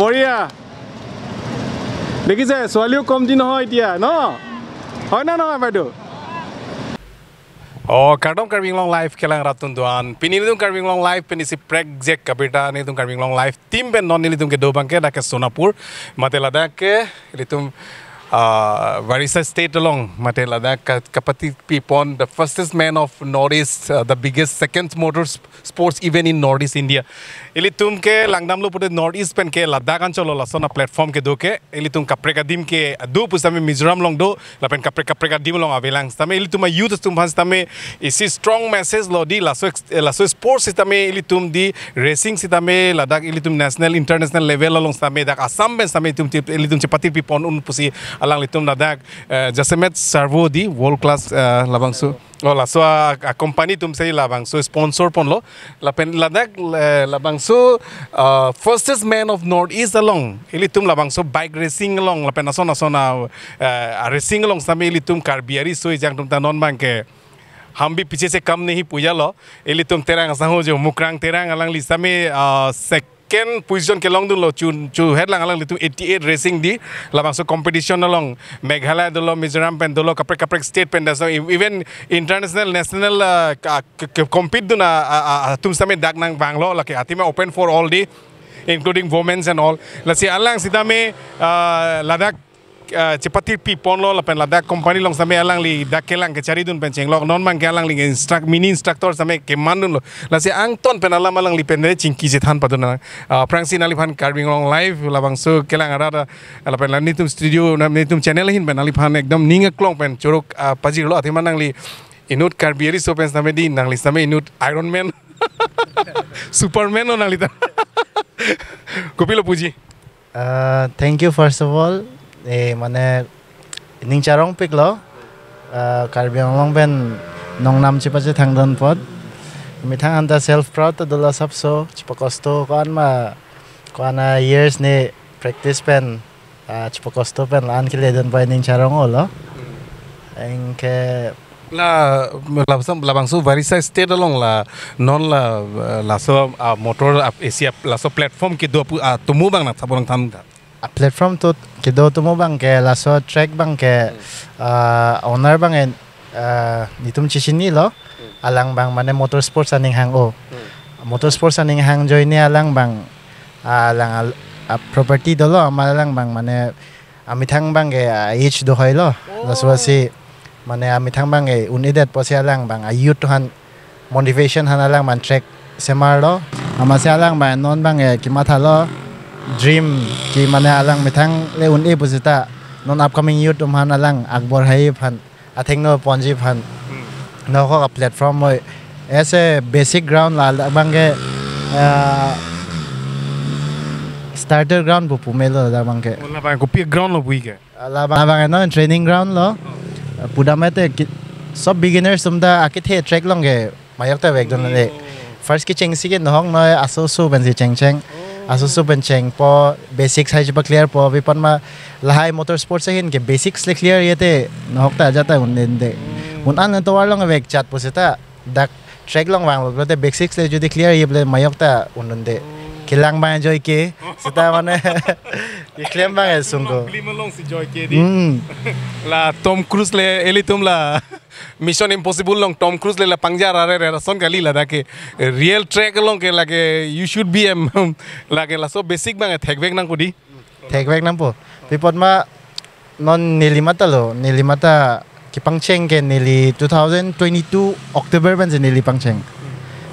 বঢ়িয়া দেখিছে ছোৱালীও কমটি নহয় এতিয়া ন হয় না নহয় বাইদেউ Kardom carving long life kelang ratun duan pinilidum carving long life penisi prek jek kapita nilidum carving long life tim ben non nilidum ke do bangke da ke Sonapur matelada ke litum Varisa state along matelada kapati pipon the fastest man of Northeast the biggest second motor sports event in Northeast India ilitum ke langdam lo pute Northeast pen ke Ladakh ancholo la sona platform ke do ke ilitum kapreka dim ke do pusame Mizoram long do la pen kapreka dim long avelang tame ilitum youth tum has tame isi strong message lo di laso sports tame ilitum di racing tame Ladakh ilitum national international level long tame dak Assam ben tame ilitum chepati pipon un pusi alang litum Ladakh Jasemet SERVO di world class labangsu laso a company tum sei labangsu sponsor pon lo la pen Ladakh labangsu fastest man of Northeast along ilitum labangsu bike racing along la pen asona racing along tame ilitum karbiari so jang tum ta non bangke हम भी पीछे से कम नहीं पूजा लो Eli तुम तेरंग असं हो जो मुकरांग तेरंग अलग लिसा में सेकेंड पोजीशन के लॉन्ग दुलो चू हेडलांग अलग लितुम 88 रेसिंग दी लाबांग सो कंपटीशन अलग मेघालय दुलो मिजोरम पेन दुलो कपरे स्टेट पेन दसो इवन इंटरनेशनल नेशनल कॉम्पीट दुना तुम समय दाग नंग बांगलो लके आती में open for all the including women's and all लसी अलग सीधा में Ladakh Cepati pipon lo la pen Ladakh company long sampai alang li dak kelang ke cari dun pen ceng lo non mang ke alang li mini instructor sampai ke mandun lo la si ang ton pen alang li pen cingki jethan paduna prangsi nalipan carving long live la bang so kelang ada la pen ni tum studio ni tum channel hin pen nalipan ekdam ninga klong pen corok pajir lo ati manang li inut carbieri so pen sampai di nang li sampai inut Iron Man Superman lo nang li ta kopi lo puji thank you first of all মানে ning charong pik lo karbiang long ben nong nam chipa che thangdon pod mi thang anta self proud to dola sab so chipa kosto ko ana years ne practice pen chipa kosto pen an kile don pai ning charong lo engke la bangsu Varisa state along la non la so motor Asia la so platform ke do tumu bang na sabong tham platform to kido tumo bang ke laso track bang ke owner bang nitum chichini lo alang bang mane motorsports aning hang motorsports aning hang join ni alang bang alang property dolo amalang bang mane amithang bang ke age do hoilo laswasi mane amithang bang unidet posi alang bang youth han motivation han alang man track semar lo amase alang bang non bang kimatha lo dream ki mane alang mithang le un e buzita non upcoming youth man alang akbor hai phan atheng no ponji phan no ko platform moi as a basic ground la bangge starter ground bu pumelo da bangke la bang ko pi ground lo buike la bang no training ground lo pudamete sob beginners sumda akithe track longe mayakta vek don le first ki cheng sige no hong no aso su ben si cheng asusu bencheng po basics hai jiba clear po vipan ma lahai motorsport se hin ke basics le clear yete nokta jata unnen de un an to warlong vek chat poseta dak track long wang lo te basics le jodi clear yeble mayokta unnen de kilang ba enjoy ke seta mane ye claim ba sungo limalong si joy ke di la Tom Cruise le elitum la Mission Impossible long Tom Cruise le la pangjar are son kali la ke real track long ke la ke you should be la ke la so basic bang thekbek nang kudi thekbek nang po pipot ma non nilimata ki pangcheng ke nili 2022 October ban nili pangcheng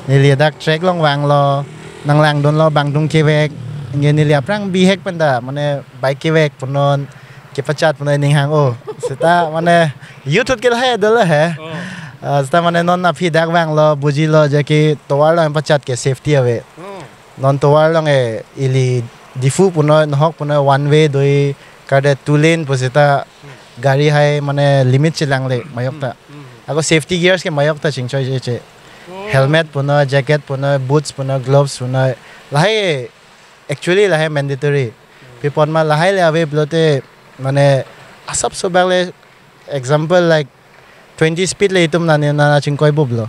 nili dak track long wang lo nang lang don lo bang dung ke vek nge nili aprang bi hek panda mane bike ke vek ponon ke pachat ponon ning hang seta mane YouTube ke hai dol hai seta mane non na phi dak wang lo buji lo je ki towar lo pachat ke safety ave non towar lo nge ili difu ponon hok ponon one way doi kade two lane poseta gari hai mane limit chilang le mayokta ago safety gears ke mayokta chingchoi je helmet puno jacket puno boots puno gloves puno lahai actually lahai mandatory pipon ma lahai le ave blote mane asap so bagle example like 20 speed le itum na chingkoi boblo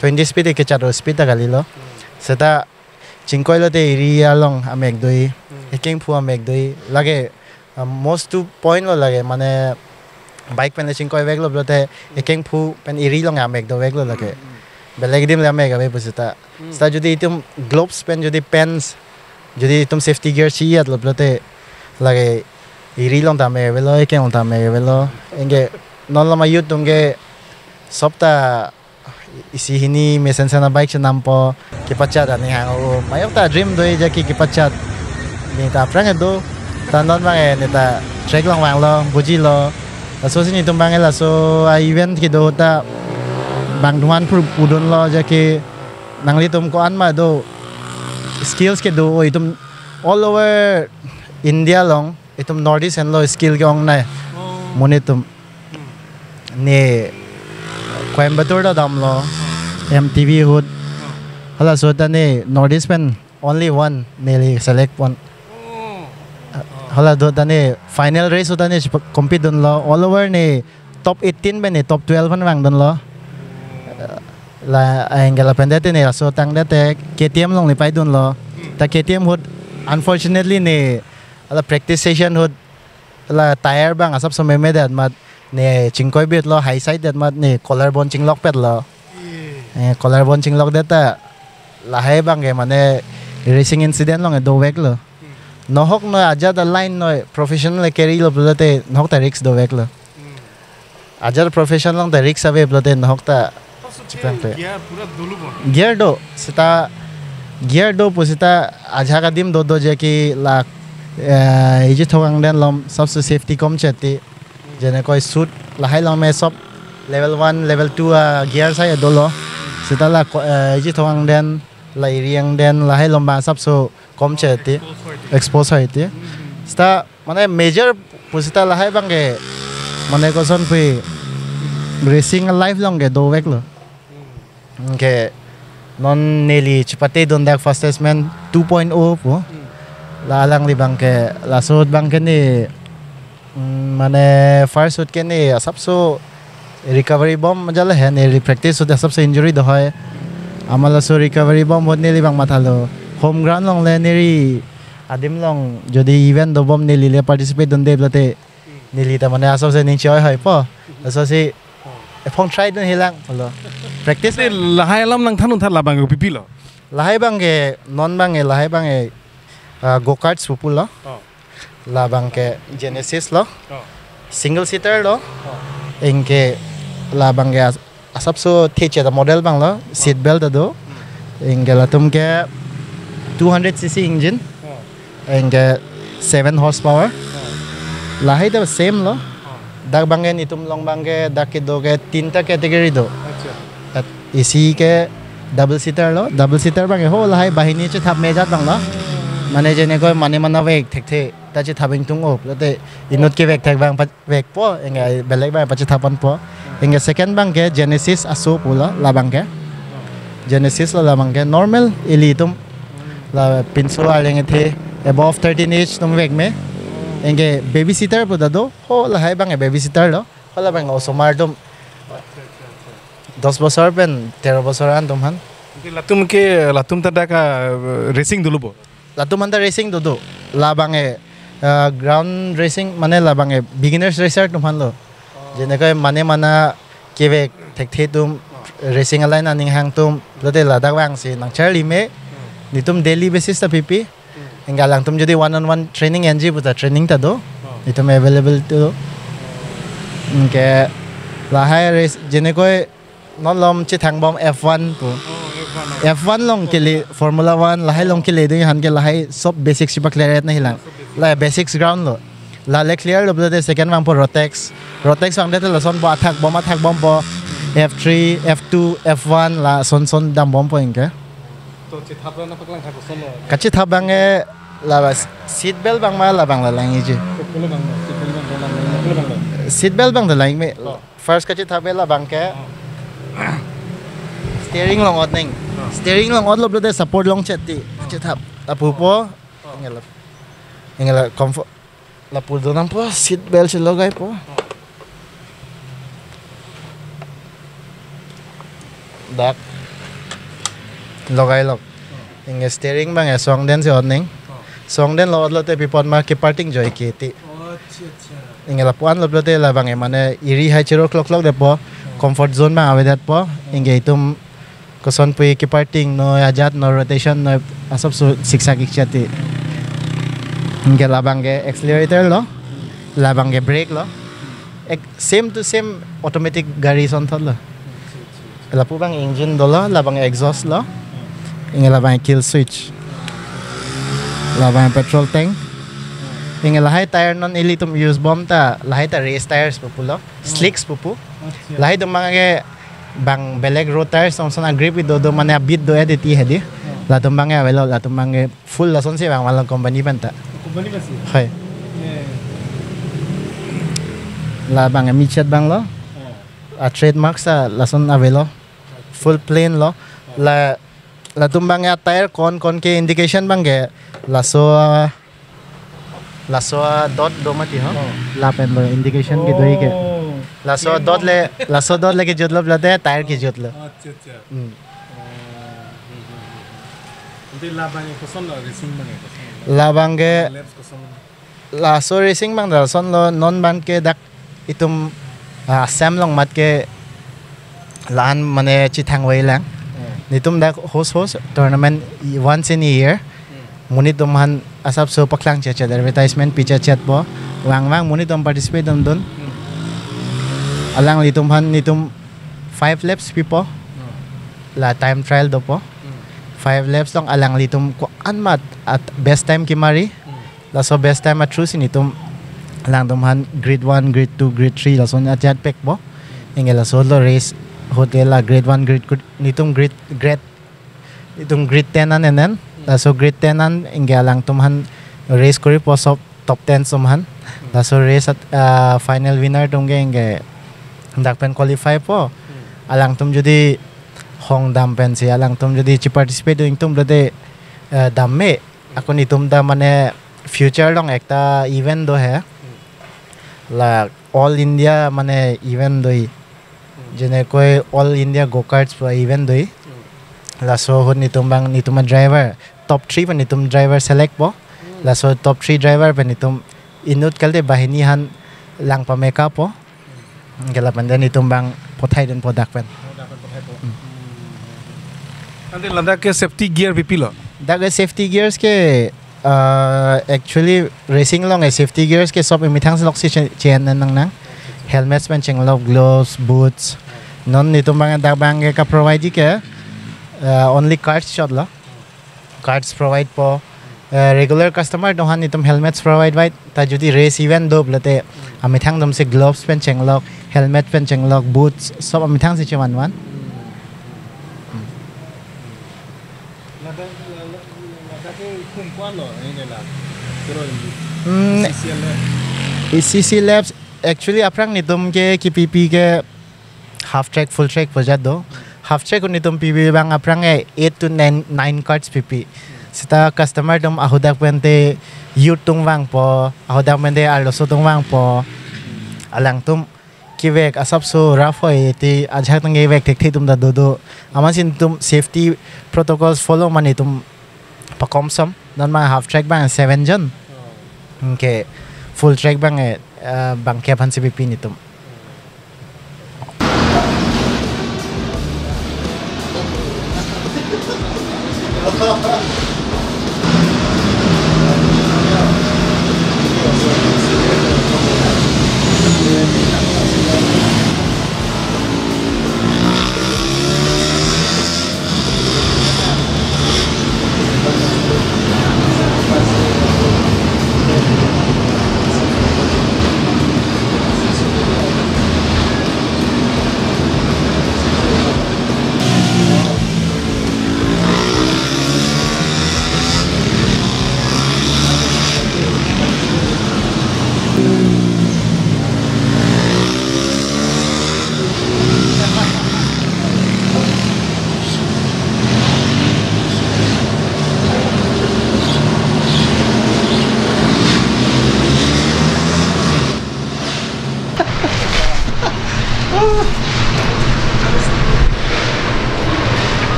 20 speed ke charo speed ta galilo seta chingkoi lo te area long amek doi eking phua meg doi lage most to point lo lage mane bike pen leching koi vek lo blote eking phu pen iri lo nga meg do vek lo lage beleg dim la meg ave pusita sta jodi itum gloves pen jodi pens jodi itum safety gear chiat lo blote lage iri long ta meg velo eking long ta meg velo enge non lo mayut tungge sopta isi hini mesen sana bike cha nampo kipachat ani hang o mayok ta dream doi ja ki kipachat ni ta prang do ta non bang ni ta trek long wang lo buji lo so sini tum bang la so event ki do ta bang duan pudon lo ja ki nangli tum ko an ma do skills ke do itum all over India long itum northeast and lo skill ke ong nai monitum ne Coimbatore da dam lo MTV hood hala so ta ne northeast pen only one nearly select one hala do ta ne final race so ta ne compete don lo all over ne top 18 ben ne top 12 an wang don lo la angela pendete ne so tang da te KTM long ni pai don lo ta KTM hood unfortunately ne hala practice session hood la tire bang asap so me dat mat ne chingkoi bet lo high side dat mat ne collarbone chinglock pet lo collarbone chinglock data la hai bang ge mane racing incident long do vek lo no hok no aja da line no professional carry lo blote no hok ta risk do vek lo aja professional long da risk ave blote no hok ta gear pura dulu bon gear do pusita aja ka dim do je ki la iji thong den lom सबसे safety kom chati jene koi suit lahai long me sob level 1 level 2 gear sai dolo sita la ji thong den la riang den lahai lomba sab so kom cheti expose hai ti sta mane major pusita lahai bange mane ko son pui racing life long ge do vek lo ke non neli chipate don dak fastest man 2.0 po la lang di bangke la sud bangke ni mane first shoot ke ni सबसे recovery bomb jala है ने practice होता सबसे injury दो है amala so recovery bomb होने ली बंग माथालो home ground long ले नेरी आदिम long जदि event दो bomb ने ली participate दोनदे बलते नेली ता मने सबसे नीचे है पो सबसे phong try don hilang lo practice ni lahai lam nang thanun thala bang pipi lo lahai bang ge non bang ge lahai bang ge go kart supul lo la bang ke Genesis lo single seater lo inke la bang ge asap so teche da model bang lo seat belt do inke la tum ke 200cc engine inke 7 horsepower la hai da same lo dak bang ge ni tum long bang ge dak ke do ge tinta category do at isi ke double seater bang ge ho la hai bahini che thap me jat bang lo mane jene ko mane mana vek thek the ta che thabing tung op late inut ke vek thek bang vek po enga belek bang pa che thapan po enga second bang ke Genesis aso pula la bang ke Genesis la bang ke normal elitum la pinso aleng the above 13 inch tum vek me enga baby seater po da do ho la hai bang e baby seater lo hola bang o somar dum 10 bosor pen 13 bosor an tum han latum ta da ka racing dulu bo latum anda racing do la bang e ground racing mane la bang e beginners racer tum han lo jene ko mane mana keve thek the tum racing line aning hang tum lote la dak wang si nang charli me ni tum daily basis ta pp enga lang tum jodi one on one training ng buta training ta do itum available to ke la hai race jene ko non lom chi thang bom F1 po F1 long ke li Formula 1 la hai long ke le ding han ke la hai sob basics pa clear na hilang la basics ground lo la le clear lo the second one po Rotex wang de la son bo attack bomb po F3 F2 F1 la son dam bom po inke to chi thap na paklang thak son lo kachi thap bang e la seat belt bang ma la bang la lang ji seat belt bang da lang me first kachi thap la bang ke steering long odning steering long odlo blode support long chatti kachi thap apu po ngela comfort la pul donam po seat belt se logai po dak logai lok inge steering bang e song den se odning song den lo te pipon ma ki parting joy ki ti ingela puan lo te la bang mane iri hai chero clock de po comfort zone ma ave dat po inge itum koson pui ki parting no ajat no rotation no asap su siksa ki chati inge la bang accelerator lo la bang brake lo same to same automatic gari son thot lo la pu bang engine do lo la bang exhaust lo inge la bang kill switch la bang petrol tank inge la hai tire non elitum use bomb ta la hai ta race tires pupu lo slicks pupu la hai do mange bang beleg road tires son son grip do mane bit do editi hedi la tum bange avelo la tum bange full la son se bang wala company banta hai la bang mi chat bang lo a trademark sa la son avelo full plain lo la tum bange tire kon ke indication bange la so dot do mati ho la pen lo indication ke doi ke la so dot le ke jodlo blate tire ke jodlo अच्छा अच्छा Nanti labang ko son lo racing bang la bange laps ko son la so racing bang da son lo non ban ke dak itum sam long mat ke lan mane chi thang wei lang nitum dak host tournament once in a year munitum han asap so paklang cha advertisement picha chat po wang munitum participate don alang litum han nitum 5 laps pipo la time trial do po 5 laps long alang litum ko anmat at best time ki mari la so best time at true nitum alang tum han grade 1 grade 2 grade 3 la so na chat pek po ingela so lo race hotel la grade 1 grade nitum grade 10 an enen la so grade 10 an ingalang tum han race kori po so top 10 sum han la so race at final winner tum ge inge dakpen qualify po alang tum jodi hong dam pen si alang tum jodi chi participate doing tum lode damme akon itum da mane future long ekta event do hai la all india mane event doi jene koi all india go karts pro event doi la so hon nitum bang nitum driver top 3 pan nitum driver select po la so top 3 driver pan nitum inut kalte bahini han lang pa meka po gela panden nitum bang pothai den product pen Nanti landak ke safety gear pipilo daga safety gears ke actually racing long safety gears ke sob imithang lok si chen nang helmets pen cheng lok gloves boots non nitum bang dag bang ka provide ke only cards shot la cards provide po regular customer dong han nitum helmets provide right ta judi race event do blate amithang dom se gloves pen cheng lok helmet pen cheng lok boots sob amithang si chewan wan CC labs actually aprang nitum ke KPP ke half track full track pojat do half track nitum PB bang aprang 8 to 9 cards PP sita customer dom ahodak pente yutung wang po ahodak pente aloso tung wang po alang tum kivek asap so rough hoy ti ajak tang evek thek tum da do amasin tum safety protocols follow mani tum pakomsam non ma half track bang 7 jon ke full track bang bang ke pan CPP nitum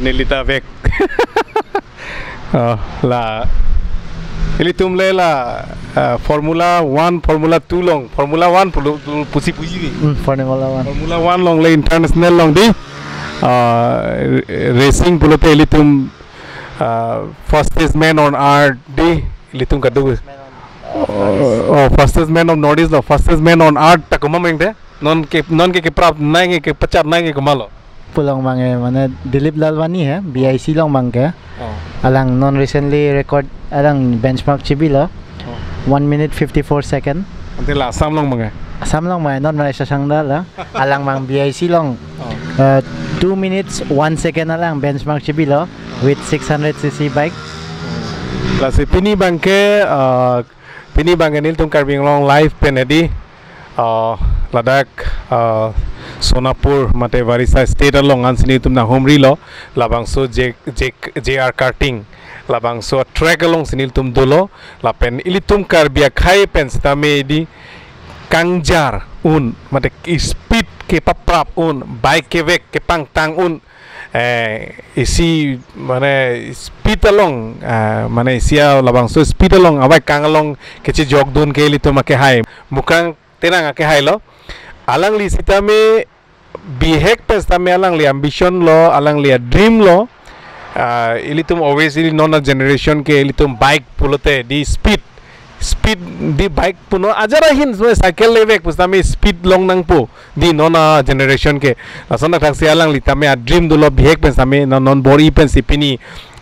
nilita vek la ili tumle la Formula 1 Formula 2 long Formula 1 pusi Formula 1 long le international long di racing pulote ili tum fastest man on earth di ili tum kadu fastest man of Nordics lo fastest man on earth takuma mengde non ke prap nai ke pacat nai ke kumalo pulang mange mana Dilip Lalwani hai BIC long mangke alang non recently record alang benchmark chibi lo 1 minute 54 second ante la sam long mange non Malaysia sangda la alang mang BIC long 2 minutes 1 second alang benchmark chibi lo with 600cc bike la se pini bangke nil tum Karbing Long live penedi Ladakh Sonapur mate varisa state along ansini tum na homri lo labangso JR karting labangso track along sinil tum dolo la pen ilitum karbia khai pen stame di kangjar un mate speed ke paprap un bike ke vek ke pang tang un isi mane speed along mane isia labangso speed along abai kang along kechi jog dun ke ilitum ke hai Mukrang Terang ke hai lo alang li sitame bihek pestame alang li ambition lo alang li dream lo ilitum obviously nona generation ke ilitum bike pulote di speed di bike puno ajarahin cycle levek pustame speed long nang po di nona generation ke asana taksi alang li tame dream dulo bihek pestame non bori pensipini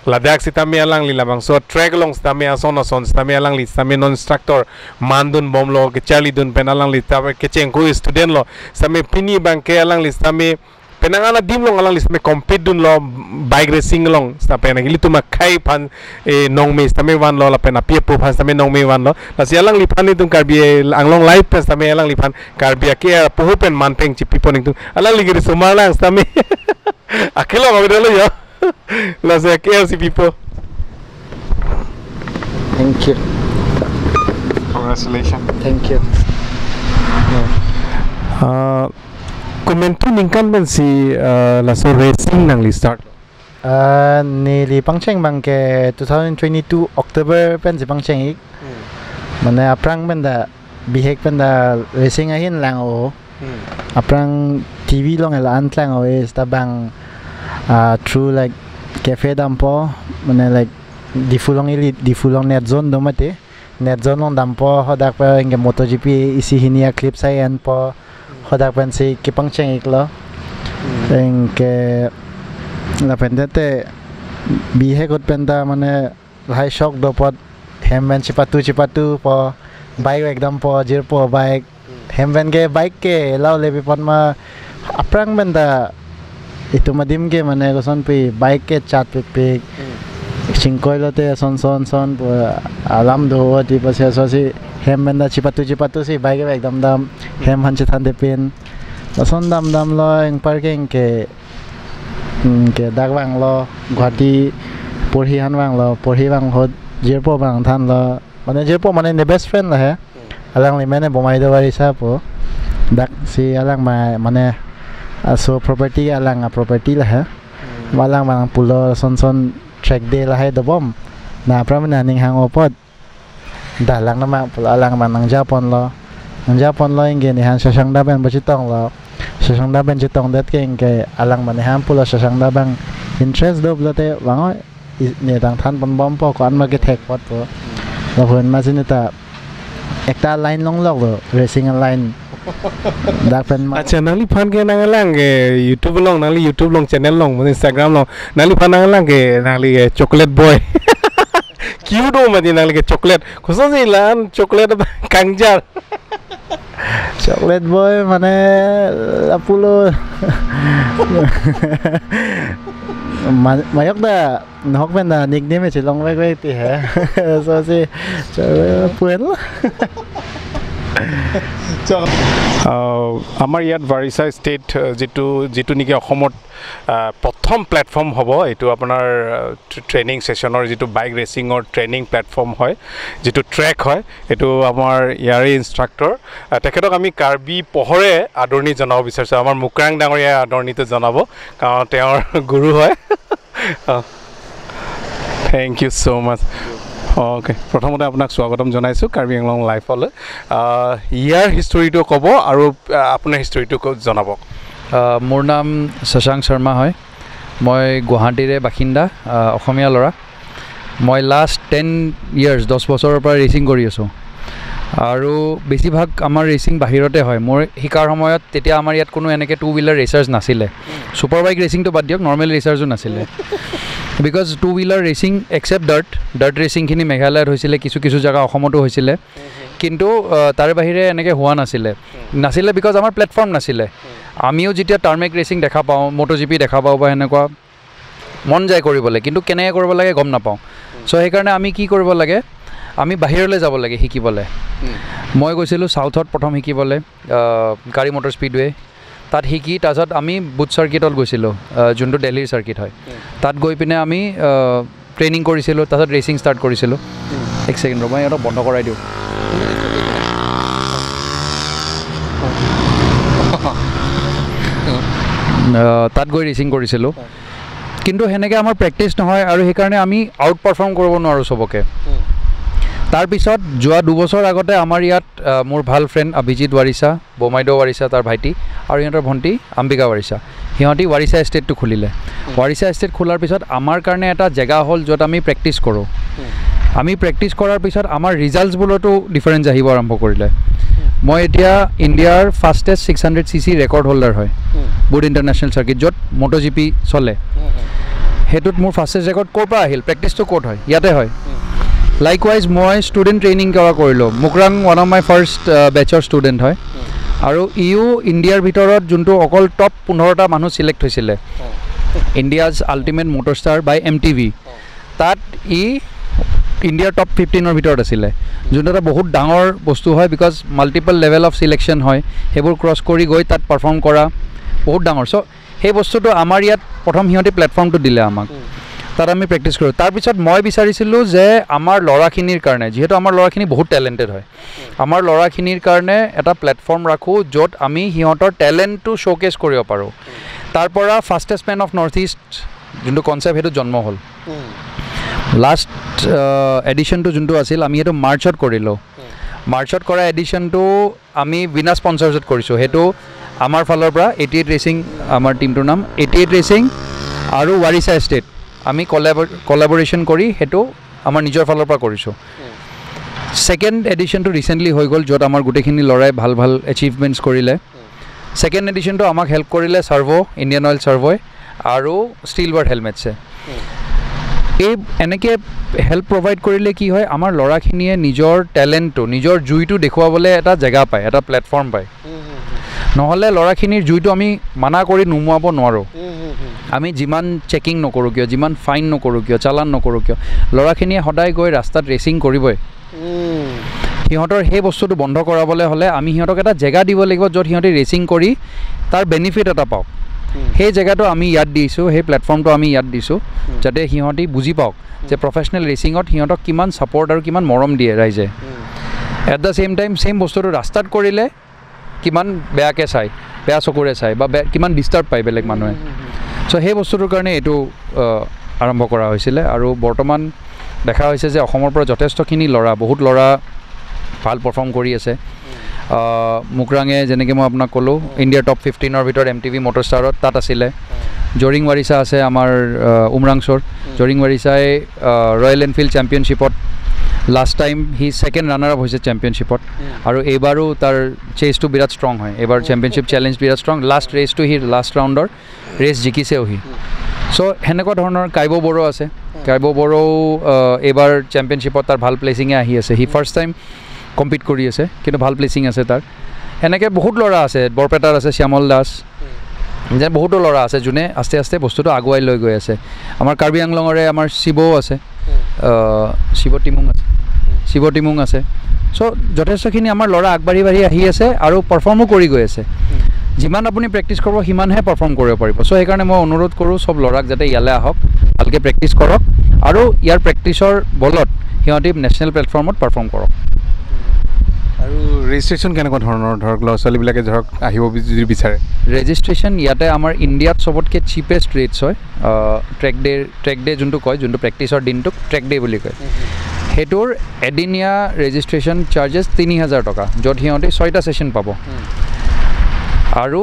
Ladakh sitame alang li labang so track long sitame ason sitame alang li sitame non instructor mandun bom lo ke charlie dun pen alang li tabe ke chengko student lo sitame pini bang ke alang li sitame penangana dim long alang li sitame compete dun lo bike racing long sitame nang ili tuma khai phan nong me sitame wan lo la pena pie pu phan sitame nong me wan lo la si alang li phan tum karbi anglong live pen sitame alang li phan karbi ke puhu pen manpeng chipi poning tum alang li giri sumar lang sitame akelo magdelo yo Let's say KLC people. Thank you. Congratulations. Thank you. Komentu ningkan ben si laso racing nang li start. Nili pangcheng bangke 2022 October pen si pangcheng ik. Mana aprang benda bihek benda racing ahin lang o. Aprang TV long ela antlang o is tabang through like cafe dampo mana like di fulong net zone domate net zone long dampo hodak pa inge MotoGP isi hinia clip sayan po hodak pan si kipangcheng iklo engke la pendete bihe kot penda mana high shock dopot hemben cipatu po bike ekdam po jirpo bike hemben ke bike ke lau lebi pon ma aprang benda itu madim ke mana koson pi bike ke chat pik singkoi lote son alam do di pasya so si hem benda cipatu si bike ke ekdam dam hem hanche thande pin son dam lo eng parking ke dakwang lo Guwahati porhi hanwang lo porhi wang hot jirpo bang than lo mana jirpo mana ne best friend la he alang li mane bomai do wari sa po dak si alang mana so property alang property lah ha walang mang pulo son track day lah hai dobom na pramana ning hang opot dalang nama pulo alang mang Japon lo inge ni han sasang da ben bachitong lo sasang da ben chitong dat ke inge alang man han pulo sasang da bang interest do blote wango ni tang than pon bom po kon ma ke thek pot po lo phun ma sinita ekta line long log lo racing line Acha nali fan ke nangalang ke YouTube long channel long Instagram long nali fan nangalang ke nali chocolate boy cute do mati nali ke chocolate khusus sih lan chocolate kangjar chocolate boy mana apulo mayok da nok ben da nickname chỉ long vek ti ha so si puel আমাৰ ইয়াত ভাৰিছা state যিটো নেকি অসমত প্ৰথম platform হ'ব এইটো আপোনাৰ training ছেছনৰ যিটো বাইক ৰেচিঙৰ ট্ৰেইনিং প্লেটফৰ্ম হয় যিটো ট্ৰেক হয় এইটো আমাৰ ইয়াৰে ইনষ্ট্ৰাক্টৰ তেখেতক আমি কাৰ্বি পহৰে আদৰণি জনাব বিচাৰিছোঁ আমাৰ মুক্ৰাং ডাঙৰীয়াই আদৰণিটো জনাব কাৰণ তেওঁৰ গুৰু হয় Thank you so much. Okay. প্ৰথমতে আপোনাক স্বাগতম জনাইছোঁ কাৰ্বি আংলং লাইফলৈ ইয়াৰ হিষ্টৰীটো ক'ব আৰু আপোনাৰ হিষ্টৰীটো জনাব মোৰ নাম শশাংক শৰ্মা হয় মই গুৱাহাটীৰে বাসিন্দা অসমীয়া ল'ৰা মই লাষ্ট 10 years 10 বছৰৰ পৰা ৰেচিং কৰি আছোঁ আৰু বেছিভাগ আমাৰ ৰেচিং বাহিৰতে হয় মোৰ শিকাৰ সময়ত তেতিয়া আমাৰ ইয়াত কোনো এনেকৈ 2-wheeler ৰেচাৰ্ছ নাছিলে ছুপাৰ বাইক ৰেচিংটো বাদ দিয়ক নৰ্মেল ৰেচাৰ্ছো নাছিলে because 2-wheeler racing except dirt ৰেচিংখিনি মেঘালয়ত হৈছিলে কিছু কিছু জেগা অসমতো হৈছিলে কিন্তু তাৰে বাহিৰে এনেকৈ হোৱা নাছিলে বিকজ আমাৰ প্লেটফৰ্ম নাছিলে আমিও যেতিয়া টাৰ্মেক ৰেচিং দেখা পাওঁ মটোজিপি দেখা পাওঁ বা এনেকুৱা মন যায় কৰিবলৈ কিন্তু কেনেকৈ কৰিব লাগে গম নাপাওঁ চ' সেইকাৰণে আমি কি কৰিব লাগে আমি বাহিৰলৈ যাব লাগে শিকিবলৈ মই গৈছিলোঁ চাউথত প্ৰথম শিকিবলৈ গাড়ী মটৰ স্পীডৱে তাত শিকি তাৰপিছত আমি বুথ চাৰ্কিটত গৈছিলোঁ যোনটো দিল্লীৰ চাৰ্কিট হয় তাত গৈ পিনে আমি ট্ৰেইনিং কৰিছিলোঁ তাৰপিছত ৰেচিং ষ্টাৰ্ট কৰিছিলোঁ এক ছেকেণ্ড ৰ'ব মই ইহঁতক বন্ধ কৰাই দিওঁ তাত গৈ ৰেচিং কৰিছিলোঁ কিন্তু সেনেকৈ আমাৰ প্ৰেক্টিছ নহয় আৰু সেইকাৰণে আমি আউট পাৰফৰ্ম কৰিব নোৱাৰোঁ চবকে তাৰপিছত যোৱা 2 বছৰ আগতে আমাৰ ইয়াত মোৰ ভাল ফ্ৰেণ্ড অভিজিত ৱাৰিছা বমাইদ ৱাৰিছা তাৰ ভাইটি আৰু সিহঁতৰ ভণ্টি অম্বিকা ৱাৰিছা সিহঁতি ৱাৰিছা এষ্টেটটো খুলিলে ৱাৰিছা এষ্টেট খোলাৰ পিছত আমাৰ কাৰণে এটা জেগা হ'ল য'ত আমি প্ৰেক্টিছ কৰোঁ আমি প্ৰেক্টিছ কৰাৰ পিছত আমাৰ ৰিজাল্টছবোৰতো ডিফাৰেঞ্চ আহিব আৰম্ভ কৰিলে মই এতিয়া ইণ্ডিয়াৰ ফাষ্টেষ্ট 600cc ৰেকৰ্ড হোল্ডাৰ হয় বুট ইণ্টাৰনেশ্যনেল চাৰ্কিট য'ত মটোজিপি চলে সেইটোত মোৰ ফাষ্টেষ্ট ৰেকৰ্ড ক'ৰ পৰা আহিল প্ৰেক্টিছটো ক'ত হয় ইয়াতে হয় লাইকৱাইজ মই ষ্টুডেণ্ট ট্ৰেইনিং কৰিলোঁ মুকৰাং ওৱান অফ মাই ফাৰ্ষ্ট বেচৰ ষ্টুডেণ্ট হয় আৰু ইও ইণ্ডিয়াৰ ভিতৰত যোনটো অকল টপ 15টা মানুহ চিলেক্ট হৈছিলে ইণ্ডিয়াজ আল্টিমেট মটৰ ষ্টাৰ বাই MTV তাত ইণ্ডিয়াৰ টপ 15ৰ ভিতৰত আছিলে যোনটো এটা বহুত ডাঙৰ বস্তু হয় because multiple level of selection হয় সেইবোৰ ক্ৰছ কৰি গৈ তাত পাৰফৰ্ম কৰা বহুত ডাঙৰ চ' সেই বস্তুটো আমাৰ ইয়াত প্ৰথম সিহঁতে প্লেটফৰ্মটো দিলে আমাক তাত আমি প্ৰেক্টিছ কৰোঁ তাৰপিছত মই বিচাৰিছিলোঁ যে আমাৰ ল'ৰাখিনিৰ কাৰণে যিহেতু আমাৰ ল'ৰাখিনি বহুত টেলেণ্টেড হয় আমাৰ ল'ৰাখিনিৰ কাৰণে এটা প্লেটফৰ্ম ৰাখোঁ য'ত আমি সিহঁতৰ টেলেণ্টটো শ্ব'কেছ কৰিব পাৰোঁ তাৰ পৰা fastest men of north east যোনটো কনচেপ্ট সেইটো জন্ম হ'ল লাষ্ট এডিশ্যনটো যোনটো আছিল আমি সেইটো মাৰ্চত কৰিলোঁ মাৰ্চত কৰা এডিশ্যনটো আমি বিনা স্পনচাৰছত কৰিছোঁ সেইটো আমাৰ ফালৰ পৰা 88 ৰেচিং আমাৰ টিমটোৰ নাম 88 ৰেচিং আৰু ৱাৰিছা এষ্টেট আমি কলাবৰেশ্যন কৰি সেইটো আমাৰ নিজৰ ফালৰ পৰা কৰিছোঁ ছেকেণ্ড এডিশ্যনটো ৰিচেণ্টলি হৈ গ'ল য'ত আমাৰ গোটেইখিনি ল'ৰাই ভাল ভাল এচিভমেণ্টছ কৰিলে ছেকেণ্ড এডিশ্যনটো আমাক হেল্প কৰিলে SERVO ইণ্ডিয়ান অইল SERVOই আৰু ষ্টিলৱাৰ্ড হেলমেটছে এই এনেকৈ হেল্প প্ৰভাইড কৰিলে কি হয় আমাৰ ল'ৰাখিনিয়ে নিজৰ টেলেণ্টটো নিজৰ জুইটো দেখুৱাবলৈ এটা জেগা পায় এটা প্লেটফৰ্ম পায় নহ'লে ল'ৰাখিনিৰ জুইটো আমি মানা কৰি নুমুৱাব নোৱাৰোঁ আমি যিমান চেকিং নকৰোঁ কিয় যিমান ফাইন নকৰোঁ কিয় চালান নকৰোঁ কিয় ল'ৰাখিনিয়ে সদায় গৈ ৰাস্তাত ৰেচিং কৰিবই সিহঁতৰ সেই বস্তুটো বন্ধ কৰাবলৈ হ'লে আমি সিহঁতক এটা জেগা দিব লাগিব য'ত সিহঁতে ৰেচিং কৰি তাৰ বেনিফিট এটা পাওক সেই জেগাটো আমি ইয়াত দিছোঁ সেই প্লেটফৰ্মটো আমি ইয়াত দিছোঁ যাতে সিহঁতি বুজি পাওক যে প্ৰফেচনেল ৰেচিঙত সিহঁতক কিমান ছাপৰ্ট আৰু কিমান মৰম দিয়ে ৰাইজে at the same time same বস্তুটো ৰাস্তাত কৰিলে কিমান বেয়াকৈ চায় বেয়া চকুৰে চায় বা কিমান ডিষ্টাৰ্ব পায় বেলেগ মানুহে চ' সেই বস্তুটোৰ কাৰণে এইটো আৰম্ভ কৰা হৈছিলে আৰু বৰ্তমান দেখা হৈছে যে অসমৰ পৰা যথেষ্টখিনি ল'ৰা বহুত ল'ৰা ভাল পাৰফৰ্ম কৰি আছে মুকৰাঙে যেনেকৈ মই আপোনাক ক'লোঁ ইণ্ডিয়াৰ টপ 15ৰ ভিতৰত MTV মটৰ ষ্টাৰত তাত আছিলে জৰিং ৱাৰিছা আছে আমাৰ উমৰাংচৰ জৰিং ৱাৰিছাই ৰয়েল এনফিল্ড চেম্পিয়নশ্বিপত লাষ্ট টাইম সি ছেকেণ্ড ৰানাৰ আপ হৈছে চেম্পিয়নশ্বিপত আৰু এইবাৰো তাৰ চেজটো বিৰাট ষ্ট্ৰং হয় এইবাৰ চেম্পিয়নশ্বিপ চেলেঞ্জ বিৰাট ষ্ট্ৰং লাষ্ট ৰেচটো সি লাষ্ট ৰাউণ্ডৰ ৰেচ জিকিছেও সি চ' সেনেকুৱা ধৰণৰ কাইব বড়ো আছে কাইব বড়ো এইবাৰ চেম্পিয়নশ্বিপত তাৰ ভাল প্লেচিঙে আহি আছে সি ফাৰ্ষ্ট টাইম কম্পিট কৰি আছে কিন্তু ভাল প্লেচিং আছে তাৰ এনেকৈ বহুত ল'ৰা আছে বৰপেটাৰ আছে শ্যামল দাস যে বহুতো ল'ৰা আছে যোনে আস্তে আস্তে বস্তুটো আগুৱাই লৈ গৈ আছে আমাৰ কাৰ্বি আংলঙৰে আমাৰ শিৱও আছে শিৱ টিমুং আছে চ' যথেষ্টখিনি আমাৰ ল'ৰা আগবাঢ়ি আহি আছে আৰু পাৰফৰ্মো কৰি গৈ আছে যিমান আপুনি প্ৰেক্টিছ কৰিব সিমানহে পাৰফৰ্ম কৰিব পাৰিব চ' সেইকাৰণে মই অনুৰোধ কৰোঁ চব ল'ৰাক যাতে ইয়ালৈ আহক ভালকৈ প্ৰেক্টিছ কৰক আৰু ইয়াৰ প্ৰেক্টিছৰ বলত সিহঁতি নেশ্যনেল প্লেটফৰ্মত পাৰফৰ্ম কৰক আৰু ৰেজিষ্ট্ৰেশ্যন কেনেকুৱা ধৰণৰ ধৰক ল'ৰা ছোৱালীবিলাকে ধৰক আহিব যদি বিচাৰে ৰেজিষ্ট্ৰেশ্যন ইয়াতে আমাৰ ইণ্ডিয়াত চবতকৈ চিপেষ্ট ৰেটছ হয় ট্ৰেক ডে যোনটো কয় যোনটো প্ৰেক্টিছৰ দিনটোক ট্ৰেক ডে বুলি কয় সেইটোৰ এদিনীয়া ৰেজিষ্ট্ৰেশ্যন চাৰ্জেছ ৩,০০০ টকা য'ত সিহঁতে 6টা ছেশ্যন পাব আৰু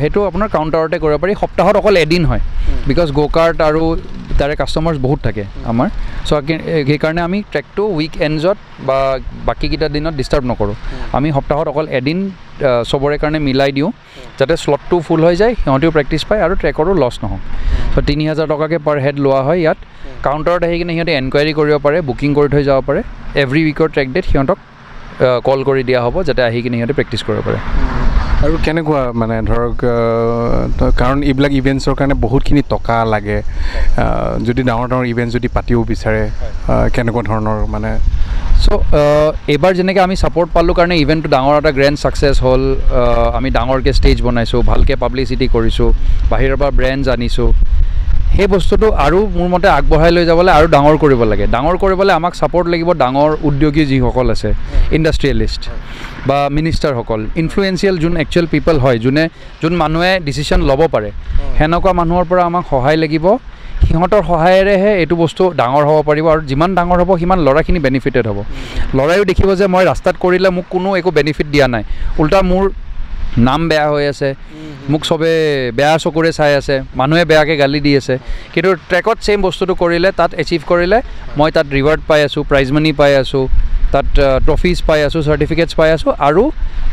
সেইটো আপোনাৰ কাউণ্টাৰতে কৰিব পাৰি সপ্তাহত অকল এদিন হয় বিকজ গ'কাৰ্ট আৰু তাৰে কাষ্টমাৰ্ছ বহুত থাকে আমাৰ চ' সেইকাৰণে আমি ট্ৰেকটো উইকেণ্ডছত বা বাকীকেইটা দিনত ডিষ্টাৰ্ব নকৰোঁ আমি সপ্তাহত অকল এদিন চবৰে কাৰণে মিলাই দিওঁ যাতে শ্লটটো ফুল হৈ যায় সিহঁতেও প্ৰেক্টিছ পায় আৰু ট্ৰেকৰো লছ নহওক চ' ৩,০০০ টকাকৈ পাৰ হেড লোৱা হয় ইয়াত কাউণ্টাৰত আহি কিনে সিহঁতে এনকুৱাৰী কৰিব পাৰে বুকিং কৰি থৈ যাব পাৰে এভৰি উইকৰ ট্ৰেক ডেত সিহঁতক কল কৰি দিয়া হ'ব যাতে আহি কিনে সিহঁতে প্ৰেক্টিছ কৰিব পাৰে আৰু কেনেকুৱা মানে ধৰক কাৰণ এইবিলাক ইভেণ্টছৰ কাৰণে বহুতখিনি টকা লাগে যদি ডাঙৰ ডাঙৰ ইভেণ্ট যদি পাতিব বিচাৰে কেনেকুৱা ধৰণৰ মানে চ' এইবাৰ যেনেকৈ আমি ছাপৰ্ট পালোঁ কাৰণে ইভেণ্টটো ডাঙৰ এটা গ্ৰেণ্ড ছাকচেছ হ'ল আমি ডাঙৰকৈ ষ্টেজ বনাইছোঁ ভালকৈ পাব্লিচিটি কৰিছোঁ বাহিৰৰ পৰা ব্ৰেণ্ডছ আনিছোঁ সেই বস্তুটো আৰু মোৰ মতে আগবঢ়াই লৈ যাবলৈ আৰু ডাঙৰ কৰিব লাগে ডাঙৰ কৰিবলৈ আমাক ছাপৰ্ট লাগিব ডাঙৰ উদ্যোগী যিসকল আছে ইণ্ডাষ্ট্ৰিয়েলিষ্ট বা মিনিষ্টাৰসকল ইনফ্লুৱেঞ্চিয়েল যোন একচুৱেল পিপল হয় যোন মানুহে ডিচিশ্যন ল'ব পাৰে সেনেকুৱা মানুহৰ পৰা আমাক সহায় লাগিব সিহঁতৰ সহায়েৰেহে এইটো বস্তু ডাঙৰ হ'ব পাৰিব আৰু যিমান ডাঙৰ হ'ব সিমান ল'ৰাখিনি বেনিফিটেড হ'ব ল'ৰায়ো দেখিব যে মই ৰাস্তাত কৰিলে মোক কোনো একো বেনিফিট দিয়া নাই উল্টা মোৰ নাম বেয়া হৈ আছে মোক চবে বেয়া চকুৰে চাই আছে মানুহে বেয়াকৈ গালি দি আছে কিন্তু ট্ৰেকত ছেইম বস্তুটো কৰিলে তাত এচিভ কৰিলে মই তাত ৰিৱাৰ্ড পাই আছোঁ প্ৰাইজ মানি পাই আছোঁ তাত ট্ৰফিজ পাই আছোঁ চাৰ্টিফিকেটছ পাই আছোঁ আৰু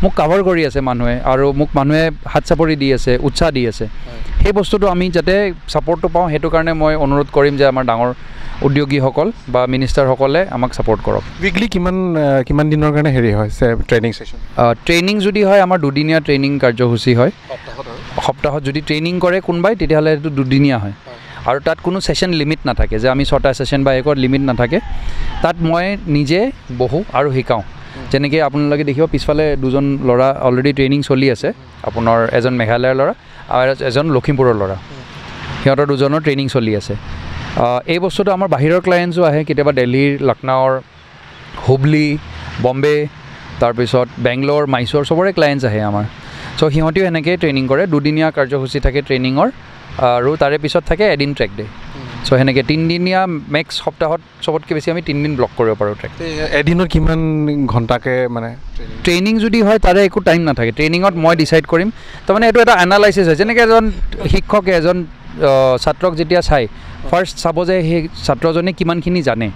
মোক কাভাৰ কৰি আছে মানুহে আৰু মোক মানুহে হাত চাপৰি দি আছে উৎসাহ দি আছে সেই বস্তুটো আমি যাতে ছাপৰ্টটো পাওঁ সেইটো কাৰণে মই অনুৰোধ কৰিম যে আমাৰ ডাঙৰ উদ্যোগীসকল বা মিনিষ্টাৰসকলে আমাক ছাপৰ্ট কৰক উইকলি কিমান দিনৰ কাৰণে হেৰি হয় ট্ৰেইনিং ছেশ্যন ট্ৰেইনিং যদি হয় আমাৰ দুদিনীয়া ট্ৰেইনিং কাৰ্যসূচী হয় সপ্তাহত যদি ট্ৰেইনিং কৰে কোনোবাই তেতিয়াহ'লে সেইটো দুদিনীয়া হয় আৰু তাত কোনো ছেশ্যন লিমিট নাথাকে যে আমি 6টা ছেশ্যন বা একত লিমিট নাথাকে তাত মই নিজে বহোঁ আৰু শিকাওঁ যেনেকৈ আপোনালোকে দেখিব পিছফালে দুজন ল'ৰা অলৰেডি ট্ৰেইনিং চলি আছে আপোনাৰ এজন মেঘালয়ৰ ল'ৰা আৰু এজন লখিমপুৰৰ ল'ৰা সিহঁতৰ দুজনৰ ট্ৰেইনিং চলি আছে এই বস্তুটো আমাৰ বাহিৰৰ ক্লায়েণ্টছো আহে কেতিয়াবা দিল্লীৰ লক্ষ্ণৌৰ হুবলি বম্বে তাৰপিছত বেংগলোৰ মাইচুৰ চবৰে ক্লায়েণ্টছ আহে আমাৰ চ' সিহঁতেও এনেকৈ ট্ৰেইনিং কৰে দুদিনীয়া কাৰ্যসূচী থাকে ট্ৰেইনিঙৰ আৰু তাৰে পিছত থাকে এদিন ট্ৰেক ডে চ' সেনেকৈ 3দিনীয়া মেক্স সপ্তাহত চবতকৈ বেছি আমি 3 দিন ব্লক কৰিব পাৰোঁ ট্ৰেক এদিনত কিমান ঘণ্টাকৈ মানে ট্ৰেইনিং যদি হয় তাৰে একো টাইম নাথাকে ট্ৰেইনিঙত মই ডিচাইড কৰিম তাৰমানে এইটো এটা এনালাইচিছ হয় যেনেকৈ এজন শিক্ষকে এজন ছাত্ৰক যেতিয়া চাই ফাৰ্ষ্ট চাব যে সেই ছাত্ৰজনে কিমানখিনি জানে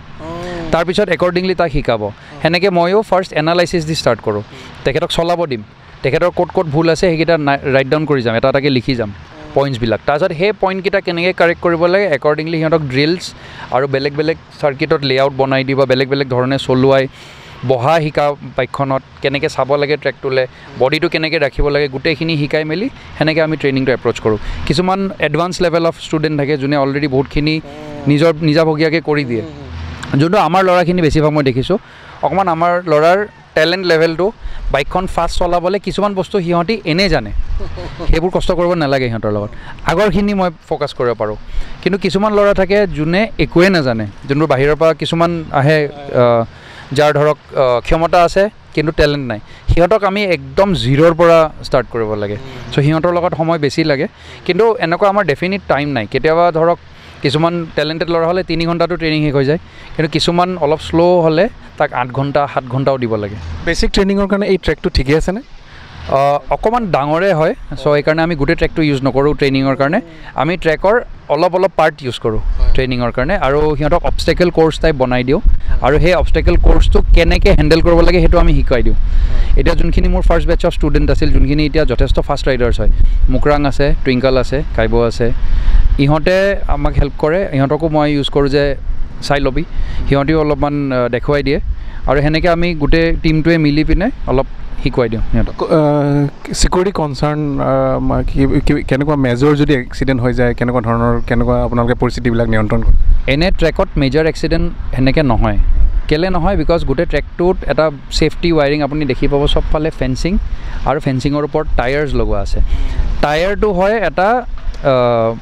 তাৰপিছত একৰ্ডিংলি তাক শিকাব সেনেকৈ ময়ো ফাৰ্ষ্ট এনালাইচিছ দি ষ্টাৰ্ট কৰোঁ তেখেতক চলাব দিম তেখেতৰ ক'ত ভুল আছে সেইকেইটা ৰাইট ডাউন কৰি যাম এটা এটাকৈ লিখি যাম পইণ্টছবিলাক তাৰপিছত সেই পইণ্টকেইটা কেনেকৈ কাৰেক্ট কৰিব লাগে একৰ্ডিংলি সিহঁতক ড্ৰিলছ আৰু বেলেগ বেলেগ চাৰ্কিটত লেআউট বনাই দিব বেলেগ বেলেগ ধৰণে চলোৱাই বহা শিকা বাইকখনত কেনেকৈ চাব লাগে ট্ৰেকটোলৈ বডিটো কেনেকৈ ৰাখিব লাগে গোটেইখিনি শিকাই মেলি সেনেকৈ আমি ট্ৰেইনিংটো এপ্ৰ'চ কৰোঁ কিছুমান এডভান্স লেভেল অফ ষ্টুডেণ্ট থাকে যোনে অলৰেডি বহুতখিনি নিজাববীয়াকৈ কৰি দিয়ে যোনটো আমাৰ ল'ৰাখিনি বেছিভাগ মই দেখিছোঁ অকণমান আমাৰ ল'ৰাৰ টেলেণ্ট লেভেলটো বাইকখন ফাষ্ট চলাবলৈ কিছুমান বস্তু সিহঁতি এনেই জানে সেইবোৰ কষ্ট কৰিব নালাগে সিহঁতৰ লগত আগৰখিনি মই ফ'কাছ কৰিব পাৰোঁ কিন্তু কিছুমান ল'ৰা থাকে যোনে একোৱে নাজানে যোনবোৰ বাহিৰৰ পৰা কিছুমান আহে যাৰ ধৰক ক্ষমতা আছে কিন্তু টেলেণ্ট নাই সিহঁতক আমি একদম জিৰ'ৰ পৰা ষ্টাৰ্ট কৰিব লাগে চ' সিহঁতৰ লগত সময় বেছি লাগে কিন্তু এনেকুৱা আমাৰ ডেফিনিট টাইম নাই কেতিয়াবা ধৰক কিছুমান টেলেণ্টেড ল'ৰা হ'লে 3 ঘণ্টাটো ট্ৰেইনিং শেষ হৈ যায় কিন্তু কিছুমান অলপ শ্ল' হ'লে তাক 8 ঘণ্টা 7 ঘণ্টাও দিব লাগে বেছিক ট্ৰেইনিঙৰ কাৰণে এই ট্ৰেকটো ঠিকে আছেনে অকণমান ডাঙৰে হয় চ' সেইকাৰণে আমি গোটেই ট্ৰেকটো ইউজ নকৰোঁ ট্ৰেইনিঙৰ কাৰণে আমি ট্ৰেকৰ অলপ পাৰ্ট ইউজ কৰোঁ ট্ৰেইনিঙৰ কাৰণে আৰু সিহঁতক অবষ্টেকেল কোৰ্চ টাইপ বনাই দিওঁ আৰু সেই অবষ্টেকেল কোৰ্চটো কেনেকৈ হেণ্ডেল কৰিব লাগে সেইটো আমি শিকাই দিওঁ এতিয়া যোনখিনি মোৰ ফাৰ্ষ্ট বেটছ অফ ষ্টুডেণ্ট আছিল যোনখিনি এতিয়া যথেষ্ট ফাষ্ট ৰাইডাৰ্ছ হয় মুকৰাং আছে টুইংকল আছে কাইব আছে ইহঁতে আমাক হেল্প কৰে ইহঁতকো মই ইউজ কৰোঁ যে চাই ল'বি সিহঁতেও অলপমান দেখুৱাই দিয়ে আৰু সেনেকৈ আমি গোটেই টিমটোৱে মিলি পিনে অলপ শিকুৱাই দিওঁ সিহঁতক চিকিউৰিটি কনচাৰ্ণ কেনেকুৱা মেজৰ যদি এক্সিডেণ্ট হৈ যায় কেনেকুৱা আপোনালোকে পৰিস্থিতিবিলাক নিয়ন্ত্ৰণ কৰে এনে ট্ৰেকত মেজৰ এক্সিডেণ্ট সেনেকৈ নহয় কেলৈ নহয় বিকজ গোটেই ট্ৰেকটোত এটা ছেফটি ৱায়াৰিং আপুনি দেখি পাব চবফালে ফেঞ্চিং আৰু ফেঞ্চিঙৰ ওপৰত টায়াৰ্ছ লগোৱা আছে টায়াৰটো হয় এটা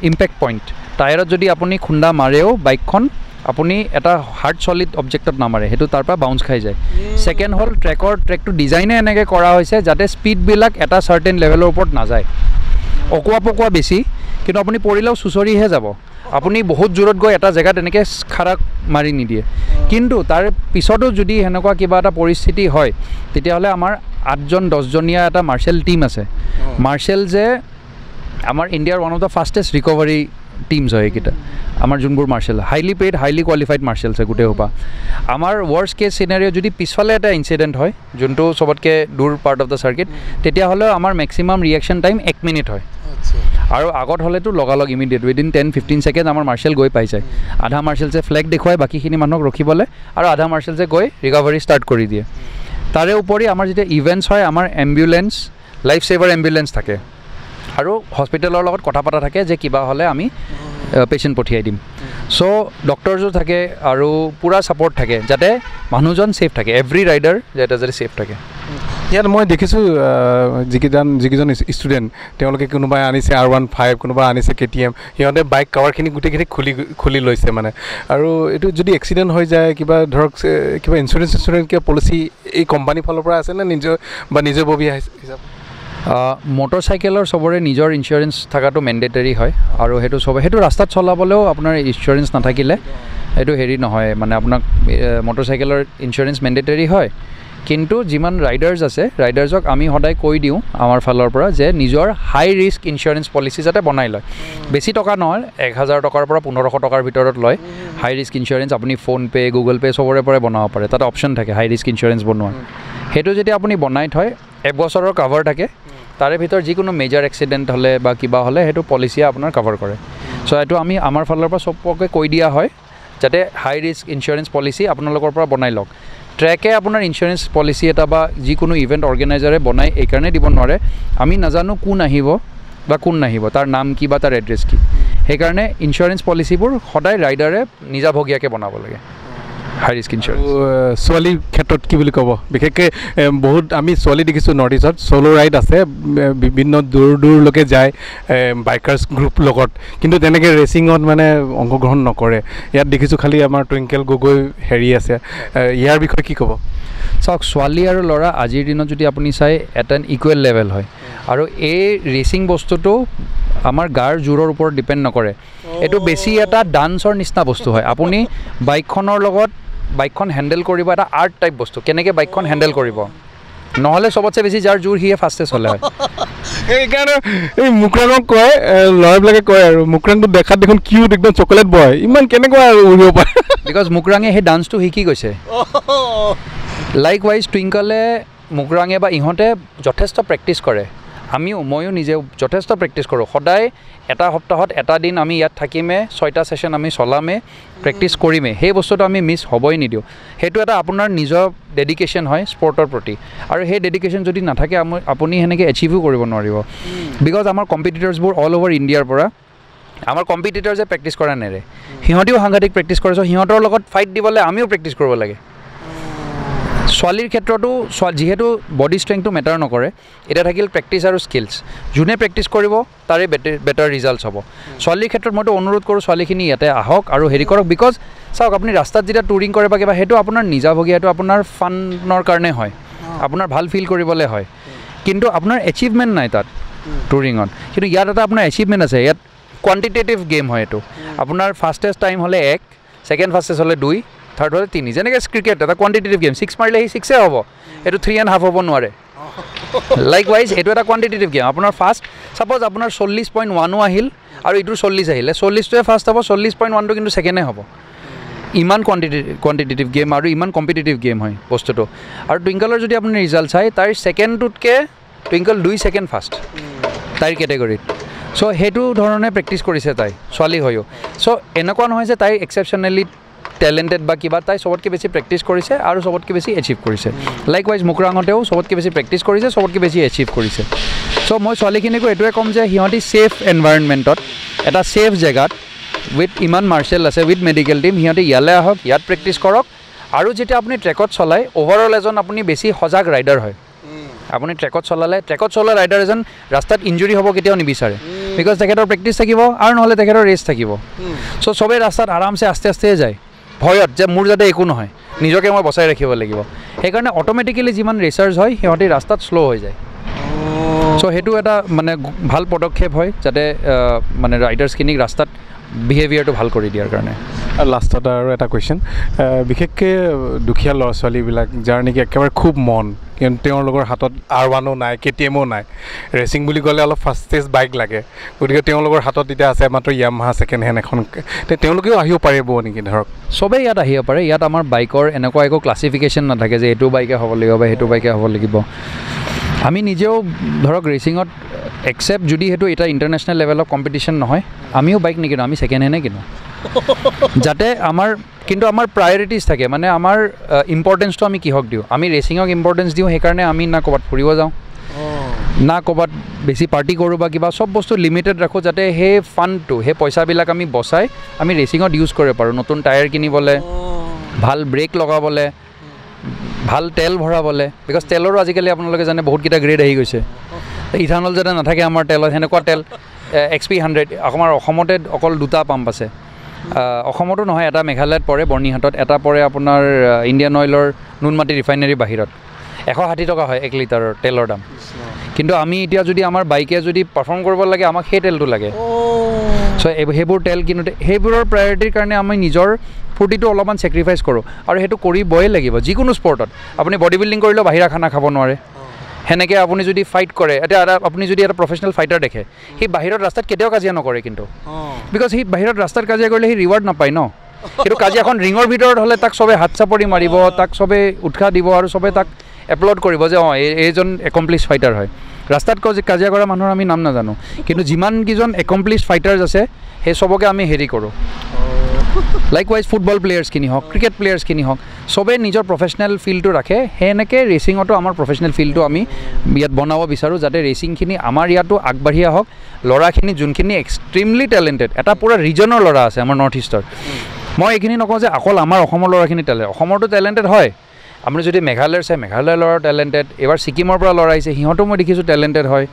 ইম্পেক্ট পইণ্ট টায়াৰত যদি আপুনি খুন্দা মাৰেও বাইকখন আপুনি এটা হাৰ্ড সলিড অবজেক্টত নামাৰে সেইটো তাৰ পৰা বাউন্স খাই যায় সেকেন্ড হল ট্ৰেকটো ডিজাইনে এনেকৈ কৰা হৈছে যাতে স্পীডবিলাক এটা সাৰ্টেন লেভেলৰ ওপৰত নাযায় অকুৱা পকুৱা বেছি কিন্তু আপুনি পৰিলেও সুচৰিহে যাব আপুনি বহুত জোৰত গৈ এটা জেগাত এনেকৈ খাৰাক মাৰি নিদিয়ে কিন্তু তাৰ পিছতো যদি হেনেকুৱা কিবা এটা পৰিস্থিতি হয় তেতিয়াহ'লে আমাৰ 8জন 10জনীয়া এটা মাৰ্শাল টিম আছে মাৰ্শাল যে আমাৰ ইণ্ডিয়াৰ one of the fastest recovery teams হয় এইকেইটা আমাৰ যোনবোৰ marshal highly paid highly qualified marshals হয় গোটেই সোপা আমাৰ ৱৰ্ষ্ট কেছ চিনাৰিঅ যদি পিছফালে এটা ইনচিডেণ্ট হয় যোনটো চবতকৈ দূৰ পাৰ্ট অফ দ্য চাৰ্কিট তেতিয়াহ'লে আমাৰ মেক্সিমাম ৰিয়েকশ্যন টাইম 1 মিনিট হয় আৰু আগত হ'লেতো লগালগ ইমিডিয়েট উইদিন 10-15 ছেকেণ্ড আমাৰ মাৰ্শাল গৈ পাই যায় আধা মাৰ্শালছে ফ্লেগ দেখুৱাই বাকীখিনি মানুহক ৰখিবলৈ আৰু আধা মাৰ্শালছে গৈ ৰিকভাৰী ষ্টাৰ্ট কৰি দিয়ে তাৰে উপৰি আমাৰ যেতিয়া ইভেণ্টছ হয় আমাৰ এম্বুলেন্স লাইফ সেভাৰ এম্বুলেন্স থাকে আৰু হস্পিটেলৰ লগত কথা পতা থাকে যে কিবা হ'লে আমি পেশেন্ট পঠিয়াই দিম সো ডক্টৰজো থাকে আৰু পুৰা সাপোৰ্ট থাকে যাতে মানুহজন সেফ থাকে এভৰি ৰাইডাৰ যাতে সেফ থাকে ইয়াত মই দেখিছোঁ যিকেইজন ষ্টুডেণ্ট তেওঁলোকে কোনোবাই আনিছে R15 কোনোবাই আনিছে KTM সিহঁতে বাইক কাভাৰখিনি গোটেইখিনি খুলি লৈছে মানে আৰু এইটো যদি এক্সিডেণ্ট হৈ যায় কিবা ধৰক কিবা ইঞ্চুৰেঞ্চ কিবা পলিচি এই কোম্পানীৰ ফালৰ পৰা আছে নে নিজৰ ববী হিচাপে মটৰচাইকেলৰ সবৰে নিজৰ ইঞ্চুৰেঞ্চ থকাটো মেণ্ডেটৰী হয় আৰু সেইটো ৰাস্তাত চলাবলৈও আপোনাৰ ইঞ্চুৰেঞ্চ নাথাকিলে এইটো হেৰি নহয় মানে আপোনাক মটৰচাইকেলৰ ইঞ্চুৰেঞ্চ মেণ্ডেটৰী হয় কিন্তু যিমান ৰাইডাৰ্ছ আছে ৰাইডাৰ্ছক আমি সদায় কৈ দিওঁ আমাৰ ফালৰ পৰা যে নিজৰ হাই ৰিস্ক ইঞ্চুৰেঞ্চ পলিচি যাতে বনাই লয় বেছি টকা নহয় 1000 টকাৰ পৰা 1500 টকাৰ ভিতৰত লয় হাই ৰিস্ক ইঞ্চুৰেঞ্চ আপুনি ফোনপে গুগল পে সবৰে পৰা বনাব পাৰে তাতে অপশ্যন থাকে হাই ৰিস্ক ইঞ্চুৰেঞ্চ বনোৱা সেইটো যদি আপুনি বনাই থয় 1 বছৰৰ কভাৰ থাকে তাৰে ভিতৰত যিকোনো মেজৰ এক্সিডেণ্ট হ'লে বা কিবা হ'লে সেইটো পলিচিয়ে আপোনাৰ কভাৰ কৰে সো এইটো আমি আমাৰ ফালৰ পৰা সবকে কৈ দিয়া হয় যাতে হাই ৰিস্ক ইঞ্চুৰেঞ্চ পলিচি আপোনালোকৰ পৰা বনাই লওক ট্ৰেকে আপোনাৰ ইঞ্চুৰেঞ্চ পলিচি এটা বা যিকোনো ইভেণ্ট অৰ্গেনাইজাৰে বনাই এইকাৰণে দিব নোৱাৰে আমি নাজানো কোন আহিব বা কোন নাহিব তাৰ নাম কি বা তাৰ এড্ৰেছ কি সেইকাৰণে ইঞ্চুৰেঞ্চ পলিচিবোৰ সদায় ৰাইডাৰে নিজাভগীয়াকৈ বনাব লাগে হাই ৰিস্ক ইঞ্চুৰেঞ্চ ছোৱালীৰ ক্ষেত্ৰত কি বুলি ক'ব বিশেষকৈ বহুত আমি ছোৱালী দেখিছোঁ নৰ্থ ইষ্টত চ'ল' ৰাইড আছে বিভিন্ন দূৰলৈকে যায় বাইকাৰ্ছ গ্ৰুপ লগত কিন্তু তেনেকৈ ৰেচিঙত মানে অংশগ্ৰহণ নকৰে ইয়াত দেখিছোঁ খালি আমাৰ টুইংকেল গগৈ হেৰি আছে ইয়াৰ বিষয়ে কি ক'ব চাওক ছোৱালী আৰু ল'ৰা আজিৰ দিনত যদি আপুনি চাই এটা ইকুৱেল লেভেল হয় আৰু এই ৰেচিং বস্তুটো আমাৰ গাৰ জোৰৰ ওপৰত ডিপেণ্ড নকৰে এইটো বেছি এটা ডান্সৰ নিচিনা বস্তু হয় আপুনি বাইকখনৰ লগত বাইকখন হেণ্ডেল কৰিব এটা আৰ্ট টাইপ বস্তু কেনেকৈ বাইকখন হেণ্ডেল কৰিব নহ'লে সবতছে বেছি যাৰ জোৰ সিয়ে ফাষ্টেষ্ট হ'লে হয় সেইকাৰণে এই মুক্ৰাঙক কয় ল'ৰাবিলাকে কয় আৰু মুক্ৰাংটো দেখাত দেখোন কিউট একদম চকলেট বয় ইমান কেনেকুৱা আৰু উৰিব পাৰে বিকজ মুক্ৰাঙে সেই ডান্সটো শিকি গৈছে লাইক ৱাইজ টুইংকলে মুক্ৰাঙে বা ইহঁতে যথেষ্ট প্ৰেক্টিছ কৰে ময়ো নিজে যথেষ্ট প্ৰেক্টিছ কৰোঁ সদায় এটা সপ্তাহত এটা দিন আমি ইয়াত থাকিমে 6টা ছেশ্যন আমি চলামে প্ৰেক্টিছ কৰিমে সেই বস্তুটো আমি মিছ হ'বই নিদিওঁ সেইটো এটা আপোনাৰ নিজৰ ডেডিকেশ্যন হয় স্পৰ্টৰ প্ৰতি আৰু সেই ডেডিকেশ্যন যদি নাথাকে আপুনি সেনেকৈ এচিভো কৰিব নোৱাৰিব বিকজ আমাৰ কম্পিটিটৰ্ছবোৰ অল অভাৰ ইণ্ডিয়াৰ পৰা আমাৰ কম্পিটিটৰ্ছে প্ৰেক্টিছ কৰা নেৰে সিহঁতেও সাংঘাতিক প্ৰেক্টিছ কৰে চ' সিহঁতৰ লগত ফাইট দিবলৈ আমিও প্ৰেক্টিছ কৰিব লাগে ছোৱালীৰ ক্ষেত্ৰতো যিহেতু বডি ষ্ট্ৰেংথটো মেটাৰ নকৰে এতিয়া থাকিল প্ৰেক্টিছ আৰু স্কিলছ যোনে প্ৰেক্টিছ কৰিব তাৰে বেটাৰ ৰিজাল্টছ হ'ব ছোৱালীৰ ক্ষেত্ৰত মইতো অনুৰোধ কৰোঁ ছোৱালীখিনি ইয়াতে আহক আৰু হেৰি কৰক বিকজ চাওক আপুনি ৰাস্তাত যেতিয়া টুৰিং কৰে বা কিবা সেইটো আপোনাৰ নিজাভগীয়া সেইটো আপোনাৰ ফানৰ কাৰণে হয় আপোনাৰ ভাল ফিল কৰিবলৈ হয় কিন্তু আপোনাৰ এচিভমেণ্ট নাই তাত টুৰিঙত কিন্তু ইয়াত এটা আপোনাৰ এচিভমেণ্ট আছে ইয়াত কোৱান্টিটেটিভ গেম হয় এইটো আপোনাৰ ফাষ্টেষ্ট টাইম হ'লে 1 ছেকেণ্ড ফাষ্টেষ্ট হ'লে 2 থাৰ্ড হ'লে 3 যেনেকৈ ক্ৰিকেট এটা কোৱান্টিটেটিভ গেম 6 মাৰিলে সি 6 হ'ব এইটো 3.5 হ'ব নোৱাৰে লাইক ৱাইজ এইটো এটা কোৱান্টিটেটিভ গেম আপোনাৰ ফাৰ্ষ্ট ছাপ'জ আপোনাৰ 40.1 আহিল আৰু এইটো 40 আহিলে 40টোৱে ফাৰ্ষ্ট হ'ব 40.1টো কিন্তু ছেকেণ্ডে হ'ব ইমান কোৱান্টিটেটিভ গেম আৰু ইমান কম্পিটিটিভ গেম হয় বস্তুটো আৰু টুইংকলৰ যদি আপুনি ৰিজাল্ট চাই তাৰ ছেকেণ্ডটোতকৈ টুইংকল 2 ছেকেণ্ড ফাৰ্ষ্ট তাইৰ কেটেগৰীত চ' সেইটো ধৰণে প্ৰেক্টিছ কৰিছে তাই ছোৱালী হৈও চ' এনেকুৱা নহয় যে তাই এক্সেপশ্যনেলি টেলেণ্টেড বা কিবা তাই সবতকৈ বেছি প্ৰেক্টিছ কৰিছে আৰু সবতকৈ বেছি এচিভ কৰিছে লাইক ৱাইজ মুক্ৰাঙতেও সবতকৈ বেছি প্ৰেক্টিছ কৰিছে সবতকৈ বেছি এচিভ কৰিছে চ' মই ছোৱালীখিনিকো এইটোৱে ক'ম যে সিহঁতি ছেফ এনভাইৰণমেণ্টত এটা ছেফ জেগাত উইথ ইমান মাৰ্চেল আছে উইথ মেডিকেল টিম সিহঁতি ইয়ালৈ আহক ইয়াত প্ৰেক্টিছ কৰক আৰু যেতিয়া আপুনি ট্ৰেকত চলায় অভাৰঅল এজন আপুনি বেছি সজাগ ৰাইডাৰ হয় আপুনি ট্ৰেকত চলোৱা ৰাইডাৰ এজন ৰাস্তাত ইঞ্জুৰি হ'ব কেতিয়াও নিবিচাৰে বিকজ তেখেতৰ প্ৰেক্টিছ থাকিব আৰু নহ'লে তেখেতৰ ৰেচ থাকিব চ' চবেই ৰাস্তাত আৰামছে আস্তে আস্তে যায় ভয়ত যে মোৰ যাতে একো নহয় নিজকে মই বচাই ৰাখিব লাগিব সেইকাৰণে অট'মেটিকেলি যিমান ৰেচাৰ্ছ হয় সিহঁতি ৰাস্তাত শ্ল' হৈ যায় চ' সেইটো এটা মানে ভাল পদক্ষেপ হয় যাতে মানে ৰাইডাৰ্ছখিনিক ৰাস্তাত বিহেভিয়াৰটো ভাল কৰি দিয়াৰ কাৰণে লাষ্টত আৰু এটা কুৱেশ্যন বিশেষকৈ দুখীয়া ল'ৰা ছোৱালীবিলাক যাৰ নেকি একেবাৰে খুব মন কিন্তু তেওঁলোকৰ হাতত R1 নাই KTM নাই ৰেচিং বুলি ক'লে অলপ ফাষ্টেষ্ট বাইক লাগে গতিকে তেওঁলোকৰ হাতত এতিয়া আছে মাত্ৰ Yamaha ছেকেণ্ড হেণ্ড এখন তেওঁলোকেও আহিব পাৰিব নেকি ধৰক চবেই ইয়াত আহিব পাৰে ইয়াত আমাৰ বাইকৰ এনেকুৱা একো ক্লাছিফিকেশ্যন নাথাকে যে এইটো বাইকে হ'ব লাগিব বা সেইটো বাইকে হ'ব লাগিব আমি নিজেও ধৰক ৰেচিঙত একচেপ্ট যদি সেইটো এটা ইণ্টাৰনেশ্যনেল লেভেলৰ কম্পিটিশ্যন নহয় আমিও বাইক নিকিনো আমি ছেকেণ্ড হেণ্ডে কিনো যাতে কিন্তু আমাৰ প্ৰায়ৰিটিজ থাকে মানে আমাৰ ইম্পৰ্টেঞ্চটো আমি কিহক দিওঁ আমি ৰেচিঙক ইম্পৰ্টেঞ্চ দিওঁ সেইকাৰণে আমি না ক'ৰবাত ফুৰিব যাওঁ না ক'ৰবাত বেছি পাৰ্টি কৰোঁ বা কিবা চব বস্তু লিমিটেড ৰাখোঁ যাতে সেই ফাণ্ডটো সেই পইচাবিলাক আমি বচাই আমি ৰেচিঙত ইউজ কৰিব পাৰোঁ নতুন টায়াৰ কিনিবলৈ ভাল ব্ৰেক লগাবলৈ ভাল তেল ভৰাবলৈ বিকজ তেলৰো আজিকালি আপোনালোকে জানে বহুতকেইটা গ্ৰেড আহি গৈছে ইথানল যাতে নাথাকে আমাৰ তেলত সেনেকুৱা তেল XP100 আমাৰ অসমতে অকল দুটা পাম্প আছে অসমতো নহয় এটা মেঘালয়ত পৰে বৰ্ণিহাটত এটা পৰে আপোনাৰ ইণ্ডিয়ান অইলৰ নুনমাটি ৰিফাইনেৰী বাহিৰত 160 টকা হয় 1 লিটাৰৰ তেলৰ দাম কিন্তু আমি এতিয়া যদি আমাৰ বাইকে যদি পাৰফৰ্ম কৰিব লাগে আমাক সেই তেলটো লাগে চ' সেইবোৰ তেল কিনোতে সেইবোৰৰ প্ৰায়ৰিটিৰ কাৰণে আমি নিজৰ ফূৰ্তিটো অলপমান ছেক্ৰিফাইচ কৰোঁ আৰু সেইটো কৰিবই লাগিব যিকোনো স্পৰ্টত আপুনি বডি বিল্ডিং কৰিলেও বাহিৰা খানা খাব নোৱাৰে সেনেকৈ আপুনি যদি ফাইট কৰে এতিয়া আপুনি যদি এটা প্ৰফেচনেল ফাইটাৰ দেখে সি বাহিৰত ৰাস্তাত কেতিয়াও কাজিয়া নকৰে কিন্তু বিকজ সি বাহিৰত ৰাস্তাত কাজিয়া কৰিলে সি ৰিৱাৰ্ড নাপায় ন কিন্তু কাজিয়াখন ৰিঙৰ ভিতৰত হ'লে তাক চবে হাত চাপৰি মাৰিব তাক চবে উৎসাহ দিব আৰু চবে তাক এপ্লড কৰিব যে এইজন একমপ্লিছ ফাইটাৰ হয় ৰাস্তাত কাজিয়া কৰা মানুহৰ আমি নাম নাজানো কিন্তু যিমানকেইজন একমপ্লিছ ফাইটাৰ্ছ আছে সেই চবকে আমি হেৰি কৰোঁ লাইকৱাইজ ফুটবল প্লেয়াৰ্ছখিনি হওক ক্ৰিকেট প্লেয়াৰ্ছখিনি হওক চবেই নিজৰ প্ৰফেচনেল ফিল্ডটো ৰাখে সেনেকৈ ৰেচিঙতো আমাৰ প্ৰফেচনেল ফিল্ডটো আমি ইয়াত বনাব বিচাৰোঁ যাতে ৰেচিংখিনি আমাৰ ইয়াতো আগবাঢ়ি আহক ল'ৰাখিনি যোনখিনি এক্সট্ৰিমলি টেলেণ্টেড এটা পূৰা ৰিজনৰ ল'ৰা আছে আমাৰ নৰ্থ ইষ্টৰ মই এইখিনি নকওঁ যে অকল আমাৰ অসমৰ ল'ৰাখিনি অসমৰতো টেলেণ্টেড হয় আপুনি যদি মেঘালয়ৰ চাই মেঘালয়ৰ ল'ৰা টেলেণ্টেড এইবাৰ ছিকিমৰ পৰা ল'ৰা আহিছে সিহঁতো মই দেখিছোঁ টেলেণ্টেড হয়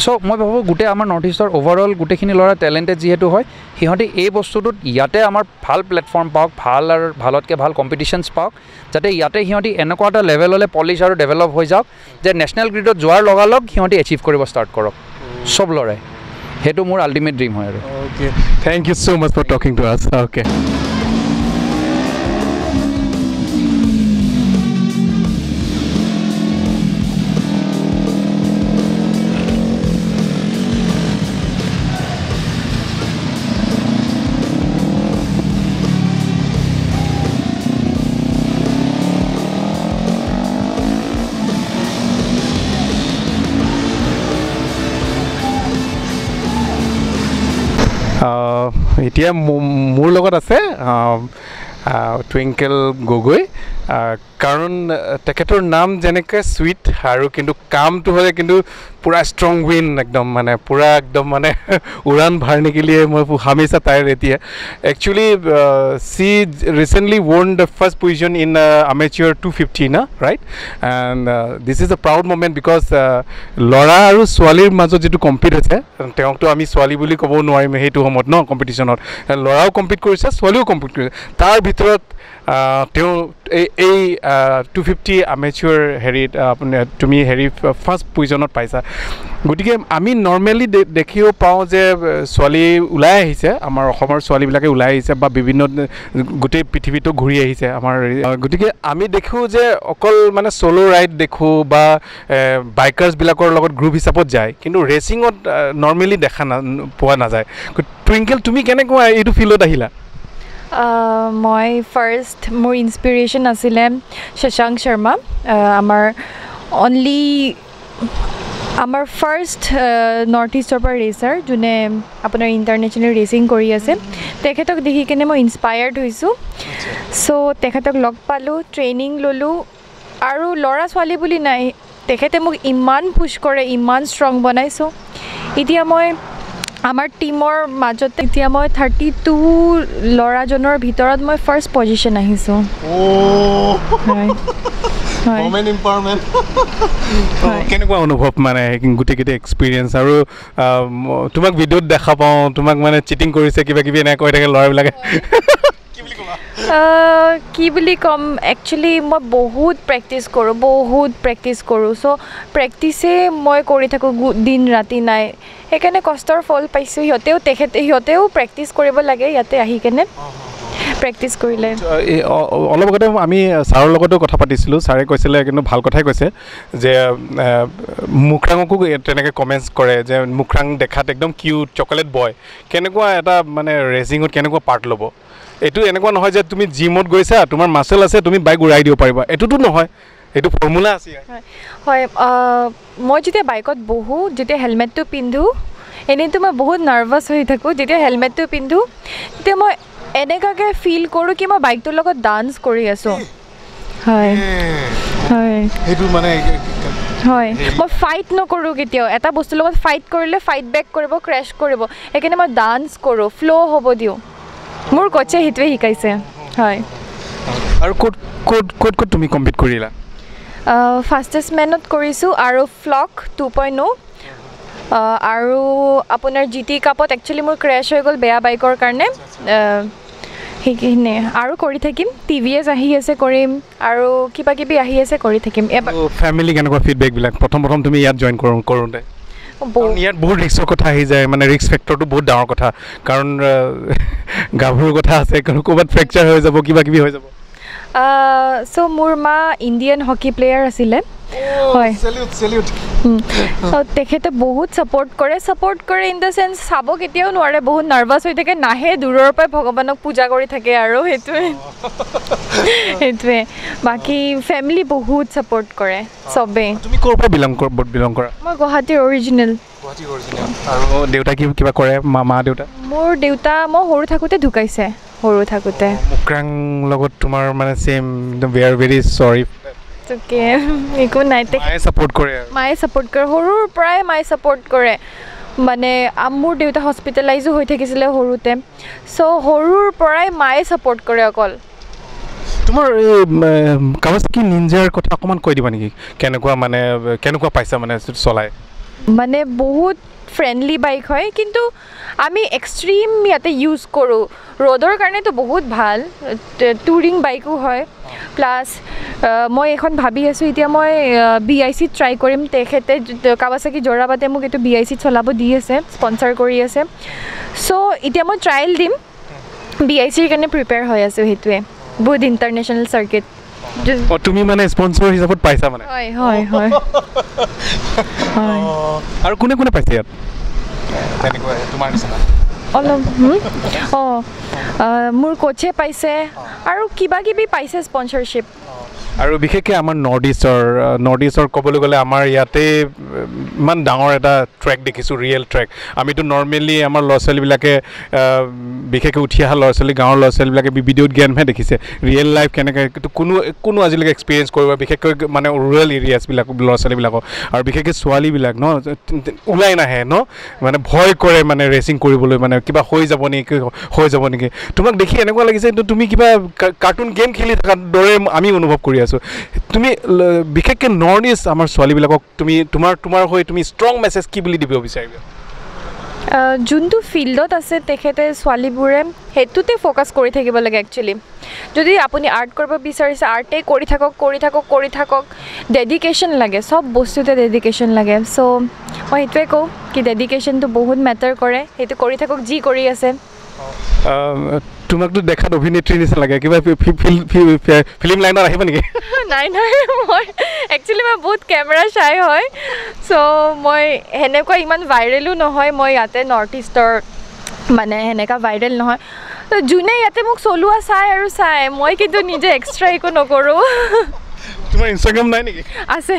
চ' মই ভাবোঁ গোটেই আমাৰ নৰ্থ ইষ্টৰ অভাৰঅল গোটেইখিনি ল'ৰা টেলেণ্টেড যিহেতু হয় সিহঁতে এই বস্তুটোত ইয়াতে আমাৰ ভাল প্লেটফৰ্ম পাওক ভাল আৰু ভালতকৈ ভাল কম্পিটিশ্যনছ পাওক যাতে ইয়াতে সিহঁতি এনেকুৱা এটা লেভেললৈ পলিচ আৰু ডেভেলপ হৈ যাওক যে নেশ্যনেল গ্ৰিডত যোৱাৰ লগালগ সিহঁতি এচিভ কৰিব ষ্টাৰ্ট কৰক চব ল'ৰাই সেইটো মোৰ আল্টিমেট ড্ৰিম হয় আৰু okay thank you so' much for talking to us okay এতিয়া মোৰ লগত আছে টুইংকেল গগৈ কাৰণ তেখেতৰ নাম যেনেকৈ চুইট আৰু কিন্তু কামটো হ'লে কিন্তু পূৰা ষ্ট্ৰং উইন একদম মানে পূৰা একদম মানে উড়ান ভাৰনে के लिए मैं हमेशा तैयार रहती है actually see recently won the first position in amateur 250 ना right and this is a proud moment because ল'ৰা আৰু ছোৱালীৰ মাজত যেটো কম্পিট হৈছে তেওঁকটো আমি ছোৱালী বুলি ক'ব নোৱাৰিম হেতু সময়ত ন কম্পিটিশনত ল'ৰাও কম্পিট কৰিছে ছোৱালীও কম্পিট কৰিছে তাৰ ভিতৰত তেওঁ এই 250 amateur হেৰিত আপুনি তুমি হেৰি ফাৰ্ষ্ট পজিশনত পাইছা গতিকে আমি নৰ্মেলি দেখিও পাওঁ যে ছোৱালী ওলাই আহিছে আমাৰ অসমৰ ছোৱালীবিলাকে ওলাই আহিছে বা বিভিন্ন গোটেই পৃথিৱীটো ঘূৰি আহিছে আমাৰ গতিকে আমি দেখোঁ যে অকল মানে ছ'লো ৰাইড দেখোঁ বা বাইকাৰ্ছবিলাকৰ লগত গ্ৰুপ হিচাপত যায় কিন্তু ৰেচিঙত নৰ্মেলি দেখা পোৱা নাযায় টুইংকেল তুমি কেনেকুৱা এইটো ফিল্ডত আহিলা মই ফাৰ্ষ্ট মোৰ ইনস্পিৰেশ্যন আছিলে শশাংক শৰ্মা আমাৰ ফাৰ্ষ্ট নৰ্থ ইষ্টৰ পৰা ৰেচাৰ যোনে আপোনাৰ ইণ্টাৰনেশ্যনেল ৰেচিং কৰি আছে তেখেতক দেখি কিনে মই ইনস্পায়াৰ্ড হৈছোঁ চ' তেখেতক লগ পালোঁ ট্ৰেইনিং ল'লোঁ আৰু ল'ৰা ছোৱালী বুলি নাই তেখেতে মোক ইমান পুছ কৰে ইমান ষ্ট্ৰং বনাইছোঁ এতিয়া মই আমাৰ টিমৰ মাজতে এতিয়া মই 32 ল'ৰাজনৰ ভিতৰত মই ফাৰ্ষ্ট পজিশ্যন আহিছোঁ ওমেন এম্পাৱাৰমেণ্ট কেনেকুৱা অনুভৱ মানে গোটেইকেইটা এক্সপিৰিয়েঞ্চ আৰু তোমাক ভিডিঅ'ত দেখা পাওঁ তোমাক মানে চিটিং কৰিছে কিবা কিবি এনেকৈ কৈ থাকে ল'ৰাবিলাকে কি বুলি ক'বা কি বুলি ক'ম একচুৱেলি মই বহুত প্ৰেক্টিছ কৰোঁ চ' প্ৰেক্টিছে মই কৰি থাকোঁ দিন ৰাতি নাই সেইকাৰণে কষ্টৰ ফল পাইছোঁ সিহঁতেও প্ৰেক্টিচ কৰিব লাগে ইয়াতে আহি কেনে প্ৰেক্টিচ কৰিলে অলপ আগতে আমি ছাৰৰ লগতো কথা পাতিছিলোঁ ছাৰে কৈছিলে কিন্তু ভাল কথাই কৈছে যে মুক্ৰাঙকো তেনেকৈ কমেণ্টছ কৰে যে মুক্ৰাং দেখাত একদম কিউট চকলেট বয় কেনেকুৱা এটা মানে ৰেচিঙত কেনেকুৱা পাৰ্ট ল'ব এইটো এনেকুৱা নহয় যে তুমি জিমত গৈছা তোমাৰ মাচল আছে তুমি বাইক উৰাই দিব পাৰিবা এইটোতো নহয় এইটো ফৰ্মুলা আছে হয় মই যেতিয়া বাইকত বহোঁ যেতিয়া হেলমেটটো পিন্ধোঁ এনেইতো মই বহুত নাৰ্ভাছ হৈ থাকোঁ যেতিয়া হেলমেটটো পিন্ধোঁ তেতিয়া মই এনেকুৱাকৈ ফিল কৰোঁ কি মই বাইকটোৰ লগত ডান্স কৰি আছোঁ হয় হয় সেইটো মানে হয় মই ফাইট নকৰোঁ কেতিয়াও এটা বস্তুৰ লগত ফাইট কৰিলে ফাইট বেক কৰিব ক্ৰেছ কৰিব সেইকাৰণে মই ডান্স কৰোঁ ফ্ল' হ'ব দিওঁ মোৰ কোচে সেইটোৱে শিকাইছে হয় আৰু ক'ত তুমি কম্পিট কৰিলা ফাষ্টেষ্ট মেনত কৰিছোঁ আৰু ফ্লক 2.0 আৰু আপোনাৰ GT কাপত একচুৱেলি মোৰ ক্ৰেছ হৈ গ'ল বেয়া বাইকৰ কাৰণে সেইখিনিয়ে আৰু কৰি থাকিম TVS আহি আছে কৰিম আৰু কিবা কিবি আহি আছে কৰি থাকিম এবাৰ ফেমিলি কেনেকুৱা ফিডবেকবিলাক প্ৰথম তুমি ইয়াত জইন কৰোঁতে ইয়াত বহুত ৰিক্সৰ কথা আহি যায় মানে ৰিক্স ফেক্টৰটো বহুত ডাঙৰ কথা কাৰণ গাভৰুৰ কথা আছে ক'ৰবাত ফ্ৰেকচাৰ হৈ যাব কিবা কিবি হৈ যাব চ' মোৰ মা ইণ্ডিয়ান হকী প্লেয়াৰ আছিলে হয় তেখেতে বহুত ছাপৰ্ট কৰে ইন দ্য চেন্স চাব কেতিয়াও নোৱাৰে বহুত নাৰ্ভাছ হৈ থাকে নাহে দূৰৰ পৰাই ভগৱানক পূজা কৰি থাকে আৰু সেইটোৱে বাকী ফেমিলি বহুত ছাপৰ্ট কৰে চবেই তুমি ক'ৰ পৰা বিলং কৰা মই গুৱাহাটীৰ অৰিজিনেল আৰু দেউতা কিবা কৰে মা দেউতা মোৰ দেউতা মই সৰু থাকোঁতে ঢুকাইছে মুক্ৰাং লগত তোমাৰ মানে চেম উই আৰ ভেৰি চৰি একো নাই মায়ে ছাপৰ্ট কৰে সৰুৰ পৰাই মায়ে ছাপৰ্ট কৰে মানে মোৰ দেউতা হস্পিটেলাইজো হৈ থাকিছিলে সৰুতে চ' সৰুৰ পৰাই মায়ে ছাপৰ্ট কৰে অকল তোমাৰ কাৱাছাকি নিনজাৰ কথা অকণমান কৈ দিবা নেকি কেনেকুৱা পাইছা মানে চলাই মানে বহুত ফ্ৰেণ্ডলি বাইক হয় কিন্তু আমি এক্সট্ৰিম ইয়াতে ইউজ কৰোঁ ৰ'দৰ কাৰণেতো বহুত ভাল টুৰিং বাইকো হয় প্লাছ মই এখন ভাবি আছোঁ এতিয়া মই BIC ট্ৰাই কৰিম তেখেতে কাৱাছাকি জোৰাবাটে মোক এইটো BIC চলাব দি আছে স্পনচাৰ কৰি আছে চ' এতিয়া মই ট্ৰায়েল দিম BICৰ কাৰণে প্ৰিপেয়াৰ হৈ আছোঁ সেইটোৱে বহুত ইণ্টাৰনেশ্যনেল চাৰ্কিট তুমি মানে স্পনসৰ হিচাপত পাইছা মানে হয় আৰু কোনে পাইছে ইয়াত তেনেকুৱা তোমাৰ নিচিনা অলপ মোৰ কোচে পাইছে আৰু কিবা কিবি পাইছে স্পনসৰশ্বিপ আৰু বিশেষকৈ আমাৰ নৰ্থ ইষ্টৰ ক'বলৈ গ'লে আমাৰ ইয়াতে ইমান ডাঙৰ এটা ট্ৰেক দেখিছোঁ ৰিয়েল ট্ৰেক আমিতো নৰ্মেলি আমাৰ ল'ৰা ছোৱালীবিলাকে বিশেষকৈ উঠি অহা ল'ৰা ছোৱালী গাঁৱৰ ল'ৰা ছোৱালীবিলাকে ভিডিঅ'ত জ্ঞানহে দেখিছে ৰিয়েল লাইফ কেনেকৈ কিন্তু কোনো আজিলৈকে এক্সপিৰিয়েঞ্চ কৰিব বিশেষকৈ মানে ৰুৰেল এৰিয়াছবিলাক ল'ৰা ছোৱালীবিলাকক আৰু বিশেষকৈ ছোৱালীবিলাক ওলাই নাহে মানে ভয় কৰে মানে ৰেচিং কৰিবলৈ মানে কিবা হৈ যাব নেকি তোমাক দেখি এনেকুৱা লাগিছে তুমি কিবা কাৰ্টুন গেম খেলি থকাৰ দৰে আমি অনুভৱ কৰি আছোঁ তুমি বিশেষকৈ নৰ্থ ইষ্ট আমাৰ ছোৱালীবিলাকক তোমাৰ হৈ তুমি ষ্ট্ৰং মেছেজ কি বুলি দিব বিচাৰিবা যোনটো ফিল্ডত আছে তেখেতে ছোৱালীবোৰে সেইটোতে ফ'কাছ কৰি থাকিব লাগে একচুৱেলি যদি আপুনি আৰ্ট কৰিব বিচাৰিছে আৰ্টেই কৰি থাকক ডেডিকেশ্যন লাগে চব বস্তুতে ডেডিকেশ্যন লাগে চ' মই সেইটোৱে কওঁ কি ডেডিকেশ্যনটো বহুত মেটাৰ কৰে সেইটো কৰি থাকক যি কৰি আছে তোমাকতো দেখাত অভিনেত্ৰী নিচিনা লাগে কিবা ফিল্ম লাইনত আহিব নেকি নাই মই একচুৱেলি মই বহুত কেমেৰা চাই হয় চ' মই সেনেকুৱা ইমান ভাইৰেলো নহয় মই ইয়াতে নৰ্থ ইষ্টৰ মানে সেনেকুৱা ভাইৰেল নহয় যোনে ইয়াতে মোক চলোৱা চাই মই কিন্তু নিজে এক্সট্ৰা একো নকৰোঁ তোমাৰ ইনষ্টাগ্ৰাম নাই নেকি আছে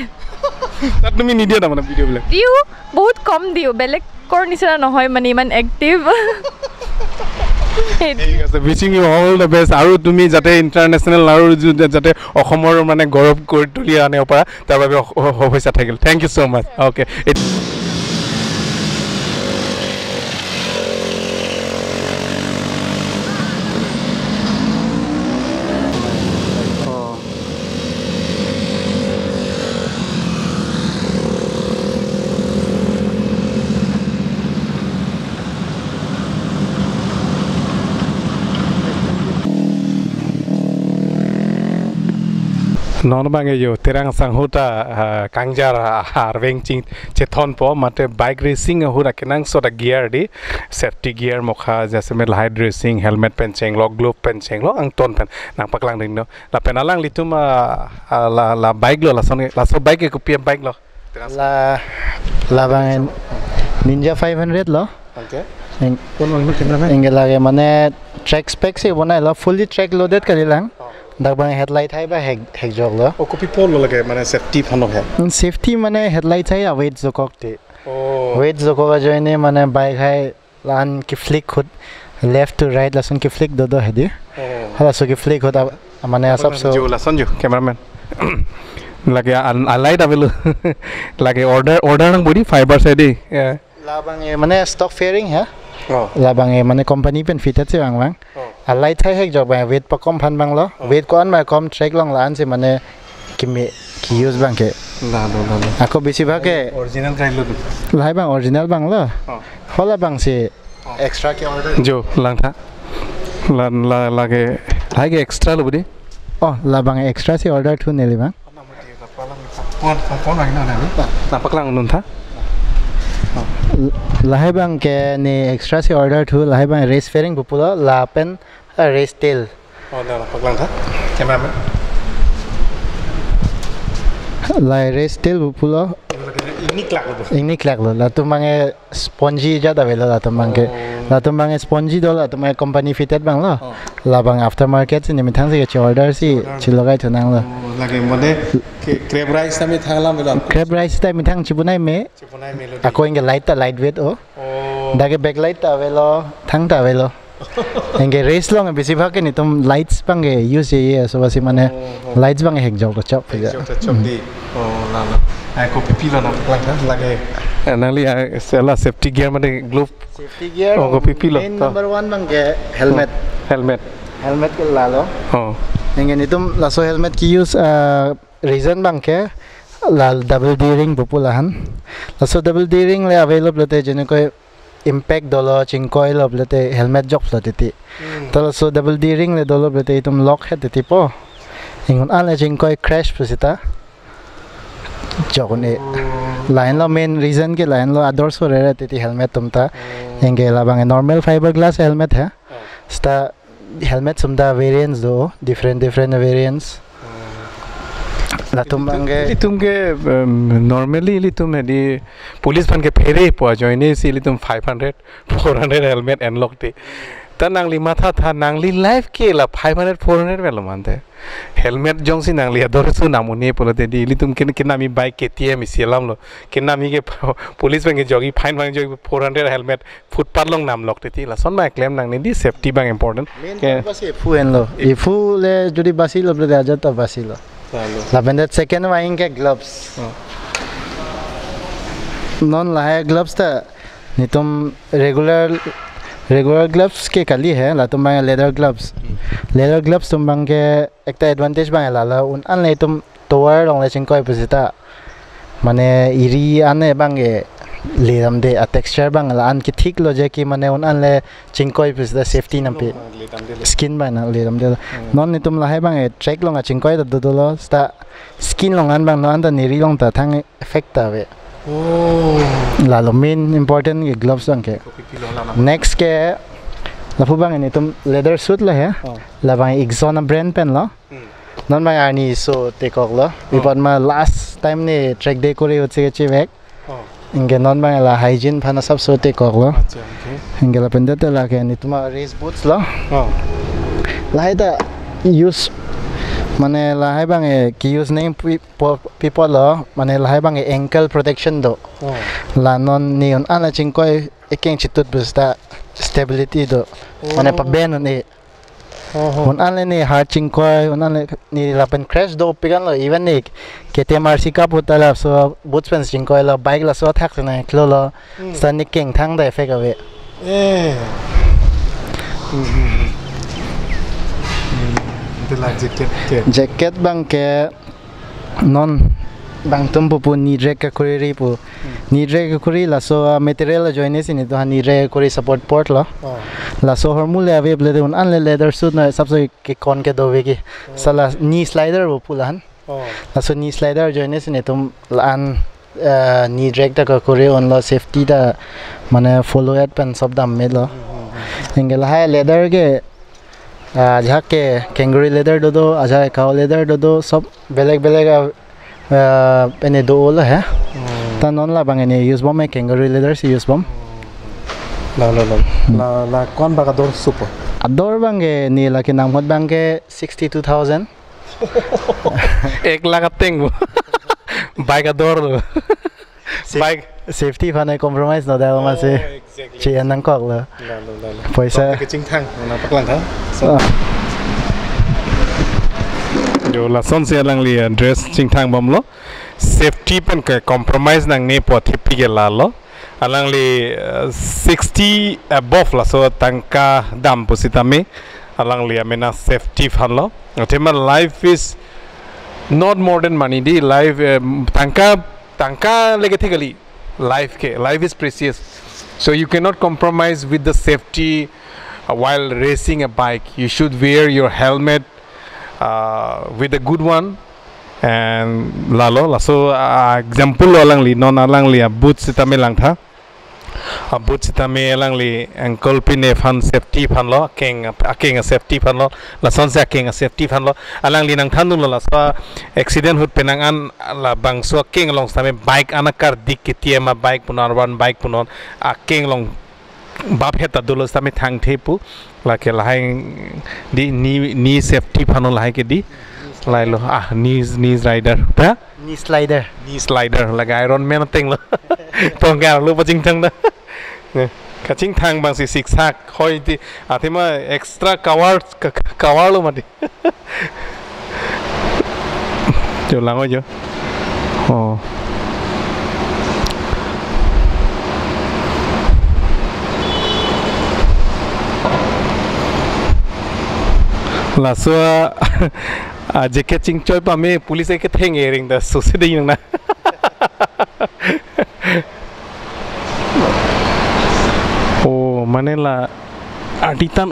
তাত তুমি নিদিয়া তাৰমানে ভিডিঅ'বিলাক দিওঁ বহুত কম দিওঁ বেলেগৰ নিচিনা নহয় মানে ইমান এক্টিভ ঠিক আছে wishing you all the best আৰু তুমি যাতে ইণ্টাৰনেশ্যনেল আৰু যাতে অসমৰ মানে গৌৰৱ কৰি তুলি আনিব পাৰা তাৰ বাবে শুভেচ্ছা থাকিল thank you so' much okay non bang yo terang sang huta kangjar arveng ching chethon po mate bike racing hura kenang sota gear di safety gear mokha jase me light racing helmet pen cheng lo glove pen cheng lo ang ton pen nang paklang ding no la penalang litum la bike lo la so bike ko pm bike lo la bang Ninja 500 lo okay इंगे लागे माने track spec से बनाए लो fully track loaded करिलां दाबा headlight high बा हेक जग लो ओ copy पोल लगे माने safety फनो है safety माने headlight high wait जकक ते वेट जकक जइने माने बाइक हाइ लान की फ्लिक खुद लेफ्ट टू राइट लसन की फ्लिक दो हेदि हला सो की फ्लिक होता माने सब सो जो लसन जो कैमरामैन लगे अलाइट अवेलो लगे ऑर्डर नंग बॉडी फाइबर से दी लाबांगे माने स्टॉक फेयरिंग है लाबांगे माने कंपनी पेन फिटेड से वांग अलाइट थाइ हेक जब वेट प कम फान बांगलो वेट को अन मा कम ट्रैक लंग लान से माने किमे की यूज बांके ला आको बेसी भागे ओरिजिनल काइलो लाई बांग ओरिजिनल बांगलो होला बांग से एक्स्ट्रा के ऑर्डर जो लांग था ला लागे लागे एक्स्ट्रा लबडी ओ लाबांग एक्स्ट्रा से ऑर्डर थु नेली बांग कौन वांग ना पकलांग नुन था लाहे बांग के ने एक्स्ट्रा से ऑर्डर थु लाहे बांग रेस फेयरिंग बुपुला लापेन रेस टेल ओ ना पकलांग था कैमरामैन ला रेस टेल बुपुला इनिक लाग लो ला तुमांगे स्पंजी जादा वेलो ला तुमांगे स्पंजी दो ला तुमांगे कंपनी फिटेड बांग लो ला बांग आफ्टर मार्केट से निमिथांग से ऑर्डर सी छिलगाय थनांग लो लगे मने क्रेब राइस में थांगला मेला क्रेब राइस ता मिथांग चिबुनाय मे आको इंगे लाइट वेट ओ दागे बैक लाइट ता वेलो थांग ता वेलो इंगे रेस लोंग बेसी भागे नि तुम लाइट्स बांगे यूज ये सो बसी माने लाइट्स बांगे हेक जॉब चप फिजा चप दी ओ ला आई को पीपी ला लगे नाली सेला सेफ्टी गियर माने ग्लोव सेफ्टी गियर ओ को पीपी ला नंबर 1 बांगे हेलमेट के ला लो हो इंगे नि तुम लासो हेलमेट की यूज रीजन बांके लाल डबल डी रिंग बुपुलाहन लासो डबल डी रिंग ले अवेलेबल ते जने कोई इम्पैक्ट दोलो चिंकोइल लते हेलमेट जॉब लते तो लासो डबल डी रिंग ले दोलो लते तुम लॉक है ते पो इंगन आले चिंकोइ क्रैश पसिता जगने लाइन लो मेन रीजन के लाइन लो आदर्श हो रे ते हेलमेट तुमता इंगे लाबांगे नॉर्मल फाइबर ग्लास हेलमेट है स्टा हेलमेट सुमदा वेरिएंट्स दो डिफरेंट वेरिएंट्स तुमके नॉर्मली तुम यदि पुलिस फन के फेरे पो जॉइने से तुम 500 400 हेलमेट अनलॉक थे त नांगली माथा था नांगली लाइफ के ला 500 400 वेलो मानते हेलमेट जोंसी नांगली अदर सु नामुने पोलते दिली तुम के नामी बाइक केटीएम सिलाम लो के नामी के पुलिस फन के जॉगी फाइन फन जो 400 हेलमेट फुटपाथ लोंग नाम लॉक थे ला सन मा क्लेम नांगनी दी सेफ्टी बांग इंपोर्टेंट के बस फु एन लो इफु ले जदी बासी लो बले आजा त बासी लो लावेंडर सेकंड वाइंग के ग्लव्स नॉन लाहे ग्लव्स था नि तुम रेगुलर ग्लव्स के कली है ला तुम बांगे लेदर ग्लव्स तुम बांगे एक ता एडवांटेज बांगे ला उन अनले तुम टोवर रोंग चिंग कोइ पसिता माने इरी आने बांगे लेदम दे टेक्सचर बांग ला अन की ठीक लो जे कि माने उन अनले चिंग कोइ पसिता सेफ्टी न पे स्किन बाना लेदम दे नॉन नि तुम लाहे बांगे ट्रैक लोंगा चिंग कोइ दो दो लो स्टा स्किन लोंगान बांग नो अंदा नेरी लोंग ता थांग इफेक्ट आवे ला लो मेन इंपोर्टेंट के ग्लव्स बांगे नेक्स्ट के लफु बांगे नि तुम लेदर सूट लो है ला बांगे एक्सोना ब्रांड पेन लो नॉन बांगे आनी सो टेकॉक लो बिपन मा लास्ट टाइम ने ट्रैक डे कोरे होचे के बैक इंगे नॉन बांगे ला हाइजीन फाना सब सो टेकॉक लो इंगे ला पेंदते ला के नि तुमा रेस बूट्स लो लाइदा यूज माने लाहे बांगे की यूज नहीं पीपल लो माने लाहे बांगे एंकल प्रोटेक्शन दो ला नॉन नि उन आना चिंकोय एकें चितुत बस्ता स्टेबिलिटी दो माने पबेन ने उन आले ने हार्ड चिंकोय उन आले नि लापन क्रैश दो पिगन लो इवन ने केटीएमआरसी का पुता ला सो बूट्स पेन चिंकोय लो बाइक ला सो थाक ने क्लो लो सन केंग थांग दा इफेक्ट अवे जैकेट बांग के नॉन बांग तुम पुपु नीड्रेक का कुरी पु नीड्रेक का कुरी लासो मटेरियल जॉइने सिनी तो नीड्रेक कुरी सपोर्ट पोर्ट लो लासो हरमुले अवेलेबल दे उन अनले लेदर सूट न सबसे के कौन के दोवे की सला नी स्लाइडर वो पुलान laso knee slider joine sine tum an knee drag ta kore on lo safety da mane follow at pen sob dam melo engel hai leather ge jhake kangaroo leather do aja cow leather do sob beleg pene do ola hai ta non la bangene use bom me kangaroo leather se use bom la kon bagador super ador bange ni la ke nam hot bange 62000 1 lakh teng bike ador bike safety phane compromise no da ma se chi anang kok la paisa ke ching thang na paklang tha jo la son se lang li dress ching thang bom lo safety pen ke compromise nang ne po thipi ke la lo alang li 60 above la so tangka dam pusitame alang li amena safety phan lo athema life is not more than money di life tangka legatically life is precious so you cannot compromise with the safety while racing a bike you should wear your helmet with a good one and so example alang li non alang li boot sitame lang tha boot sitame alang li ankle pin fan safety fan lo king safety fan lo la son sa king safety fan lo alang li nang than lo la so accident hut penang an la bang so king long same bike anakar dik kitia ma bike punon one bike punon king long bap heta dulo same thang thepu la ke lai di ni safety fan lo lai ke di lai lo knees rider ta knee slider like iron man thing lo tong ga lo paching thang da kaching thang bang si six sak khoi ti athima extra cover lo mati jo lang jo la so jeket ching choi pa me police ke theng ering da so se ding na manela aditan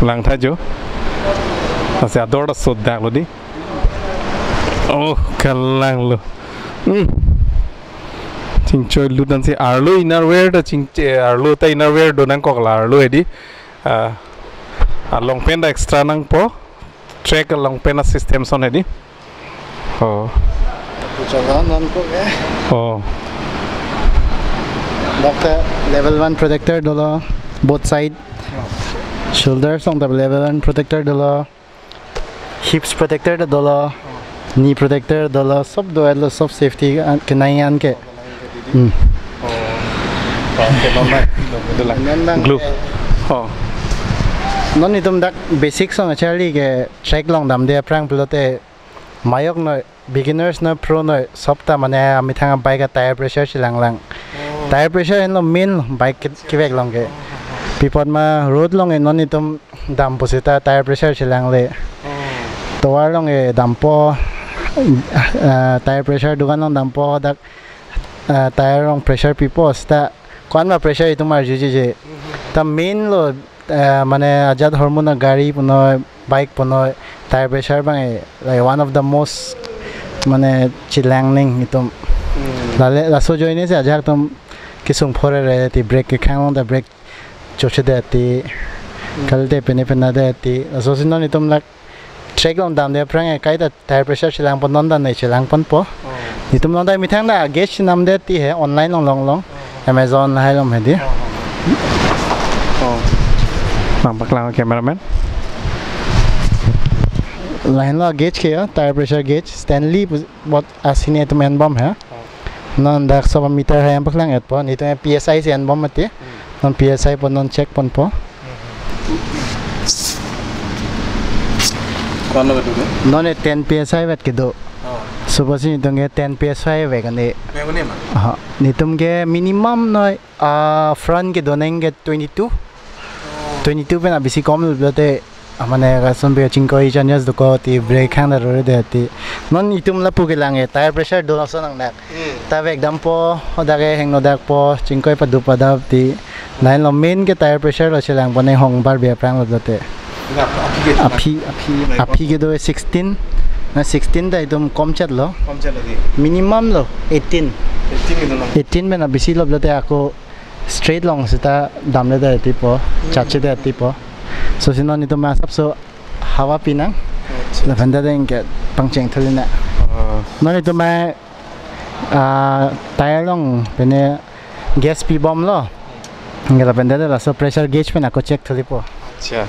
lang tha jo ase ador so dak lo di kalang lo ching choi lu dan se arlo innerwear da ching arlo ta innerwear do nang kok la arlo edi long pen da extra nang po track long pen system son edi doctor level 1 protector dolo both side shoulders on the level 1 protector dolo hips protector dolo knee protector dolo sob do elo sob safety ke nai an ke glue non itum dak basic song actually ke track long dam de prang pilote mayok no beginners no pro no sobta mane ami thanga bike tire pressure chilang tire pressure en lo main bike ki vek long ke pipot ma road long en non itum dam posita tire pressure chilang le towar long e dampo tire pressure dugan long dampo dak tire long pressure pipos ta kon ma pressure itum ar jiji ta main lo mane ajad hormone gari puno bike puno tire pressure bang like one of the most mane chilang ning itum la so joine se ajak tum kisung phore re ti brake ke khang da brake choche de ti kalte pene de ti so sinon itum lak track on down de prang kai da tire pressure chilang pon non da nei chilang pon po itum non da mi thang da gauge nam de ti he online long amazon hai lom he di mang baklang cameraman line lo gauge ke tire pressure gauge Stanley bot asine to man bom hai non dak so meter hai baklang et po ni to psi se an bom mate non psi pon non check pon po kon lo tu non 10 psi vet ke do supposing ni tonge 10 psi ve kan ni ma ni tumge minimum no front ke doneng ke 22 pe na bisi kom lote amane ga son be chingko I chanyas do ko ti brake khang da ro de ti non itum la pu ke lange tire pressure do so nang nak ta ve ekdam po oda ge heng no dak po chingko pa du pa da ti nine lo main ke tire pressure lo chelang bone hong bar be prang lo te api ke do 16 na 16 da idom kom chat lo minimum lo 18 में ना BC लब लेते आको straight long से ता दाम लेते हैं tipo चाचे दे tipo so sino ni to mas up so hawa pinang la venda de inke pangcheng thalina no ni to ma tire long pene gas pi bomb lo ngela venda de la so pressure gauge pe na ko check thali po acha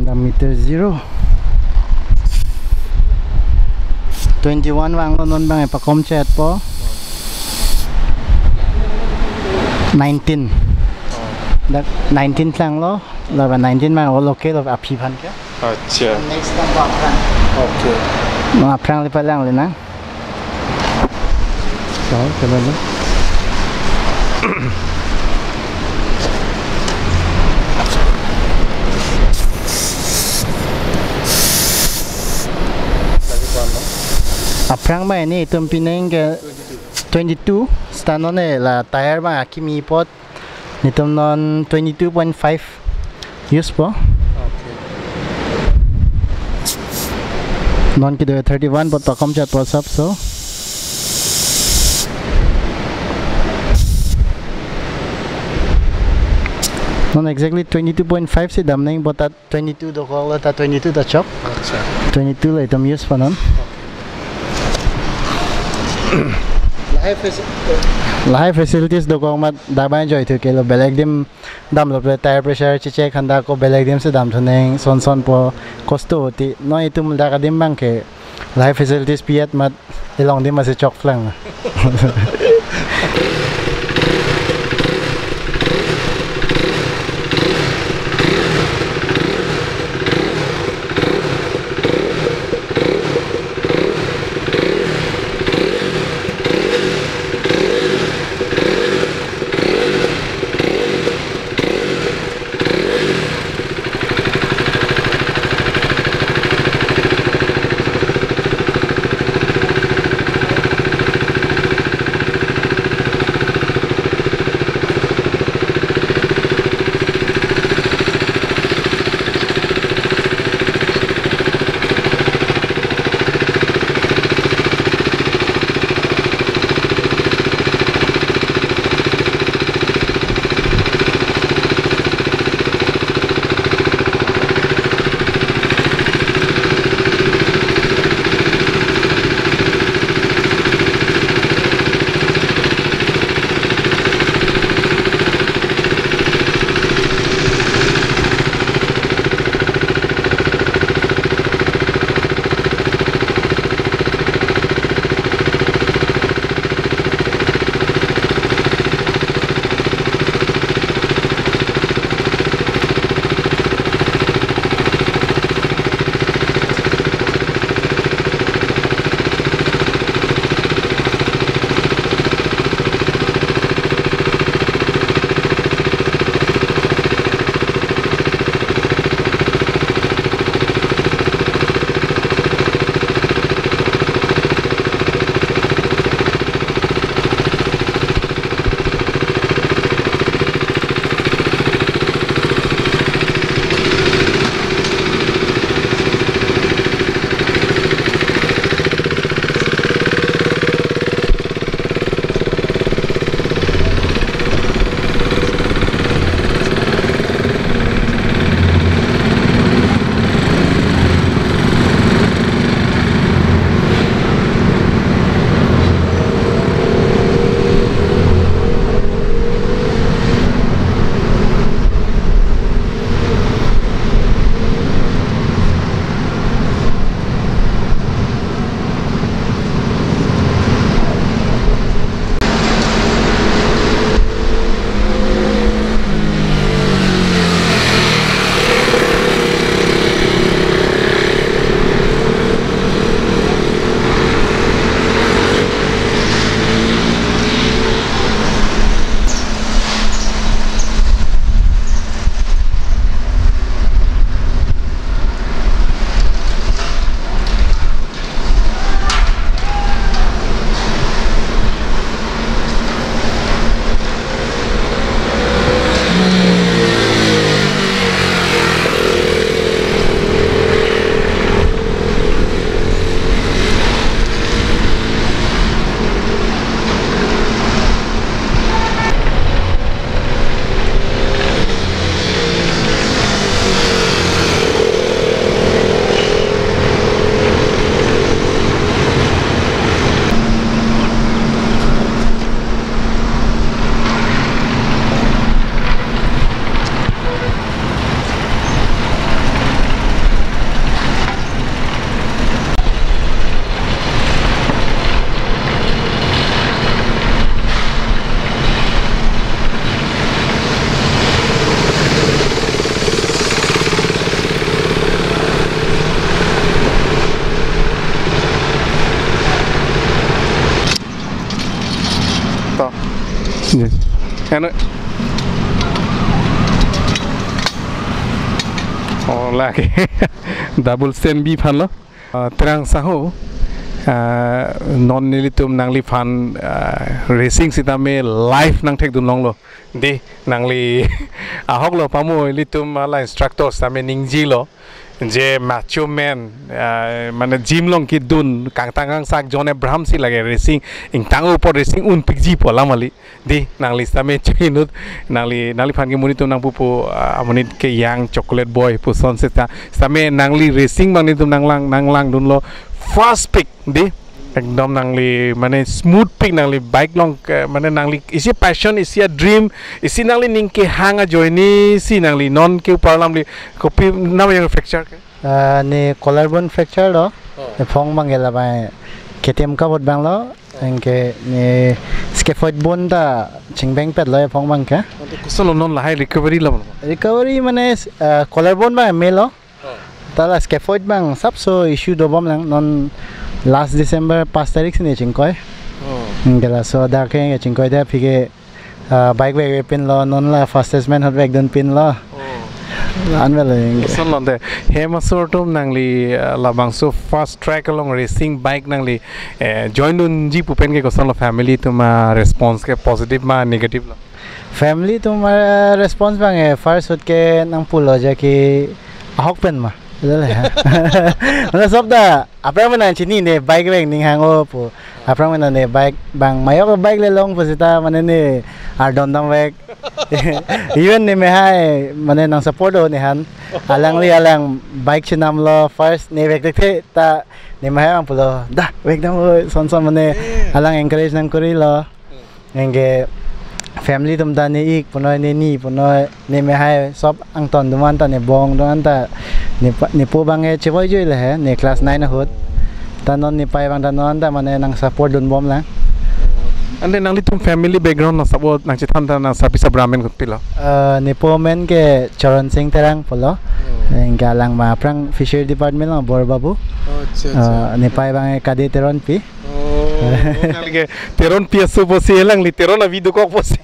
the meter 0 21 wang lo non bang pa kom chat po 19 that 19 thlang lo la 19 ma all okay lo api phan ke acha next time pa phan okay no aprang le pa lang le na so kala lo aprang ma ni tum pineng ke 22 stand on la tire ma kimi pot ni tum non 22.5 use po okay non ki do 31 pot kom chat pot sab so non exactly 22.5 se dam nang bot 22 do ko la 22 da chop acha 22 la item use pa non live facilities do ko mat dabai joy thu ke lo beleg dim dam lo tire pressure chi check khanda ko beleg dim se dam thuneng son po costo ti noi tum da ka dim bang ke live facilities piat mat ilong dim ma se chok flang Ano? Oh, lagi. Double stand B fan lo. Terang saho. Non nilitum nangli fan racing sitame live nang tek dun long lo. Di nangli ahok lo pamu litum ala instructor sitame ningji lo. Je macho man মানে gym লং কি দুন কাংতাং সাক জন Abraham সি লাগে racing ইং তাং উপর racing উন পিকজি পলামালি দি নাংলি সামে চাইনুত নাংলি ফানকে মুনি তো নাং পুপু আমনি কে ইয়াং চকলেট বয় পুসন সেটা সামে নাংলি রেসিং মানি তো নাংলাং দুনলো ফার্স্ট পিক দি একদম নাংলি মানে স্মুথ পিক নাংলি বাইক লং মানে নাংলি ইসি প্যাশন ইসি ড্রিম ইসি নাংলি নিংকে হাঙ্গা জয়নি সি নাংলি নন কে পারলামলি কপি নাম ইয়াং fracture ni collarbone fracture lo phong mangela ba KTM ka bot bang lo engke ni scaphoid bone da chingbeng pet lo phong mang ka kusolo non la high recovery mane collarbone ba me lo tala scaphoid bang sab so issue do bom lang non last December 5 tarik sini chingkoi ngela so da ke chingkoi da phige bike bag pin lo non la fastest man hot bag don pin lo son londe hema sortum nangli labang so fast track along racing bike nangli join dun ji pupen ke koson lo family tuma response ke positive ma negative lo family tuma response bang first hot ke nang pulo ja ki ahok pen ma mana sob da apra mana chini ne bike bag ning hango pu apra mana ne bike bang mayo bike le long posita mana ne ar don dam bag even ne me hai mane nang support ho ne han alang bike chinam lo first ne bag te ta ne me hai ang pulo da bag dam son mane alang encourage nang kori lo enge family tum da ne ik punoi ne ni punoi ne me hai sob ang ton duman ta ne bong duman ta ne po bang e chewoi joi le he ne class 9 na hot ta non ne pai bang ta non ta mane nang support dun bom lang and then nangli tum family background na sabot nang chitan ta na sapisa bramen ko pila ne po men ke Charan Singh Terang polo engka lang ma prang fishery department lang bor babu ne pai bang e kade teron pi nangli teron pi asu bosi elang li teron avi du ko bosi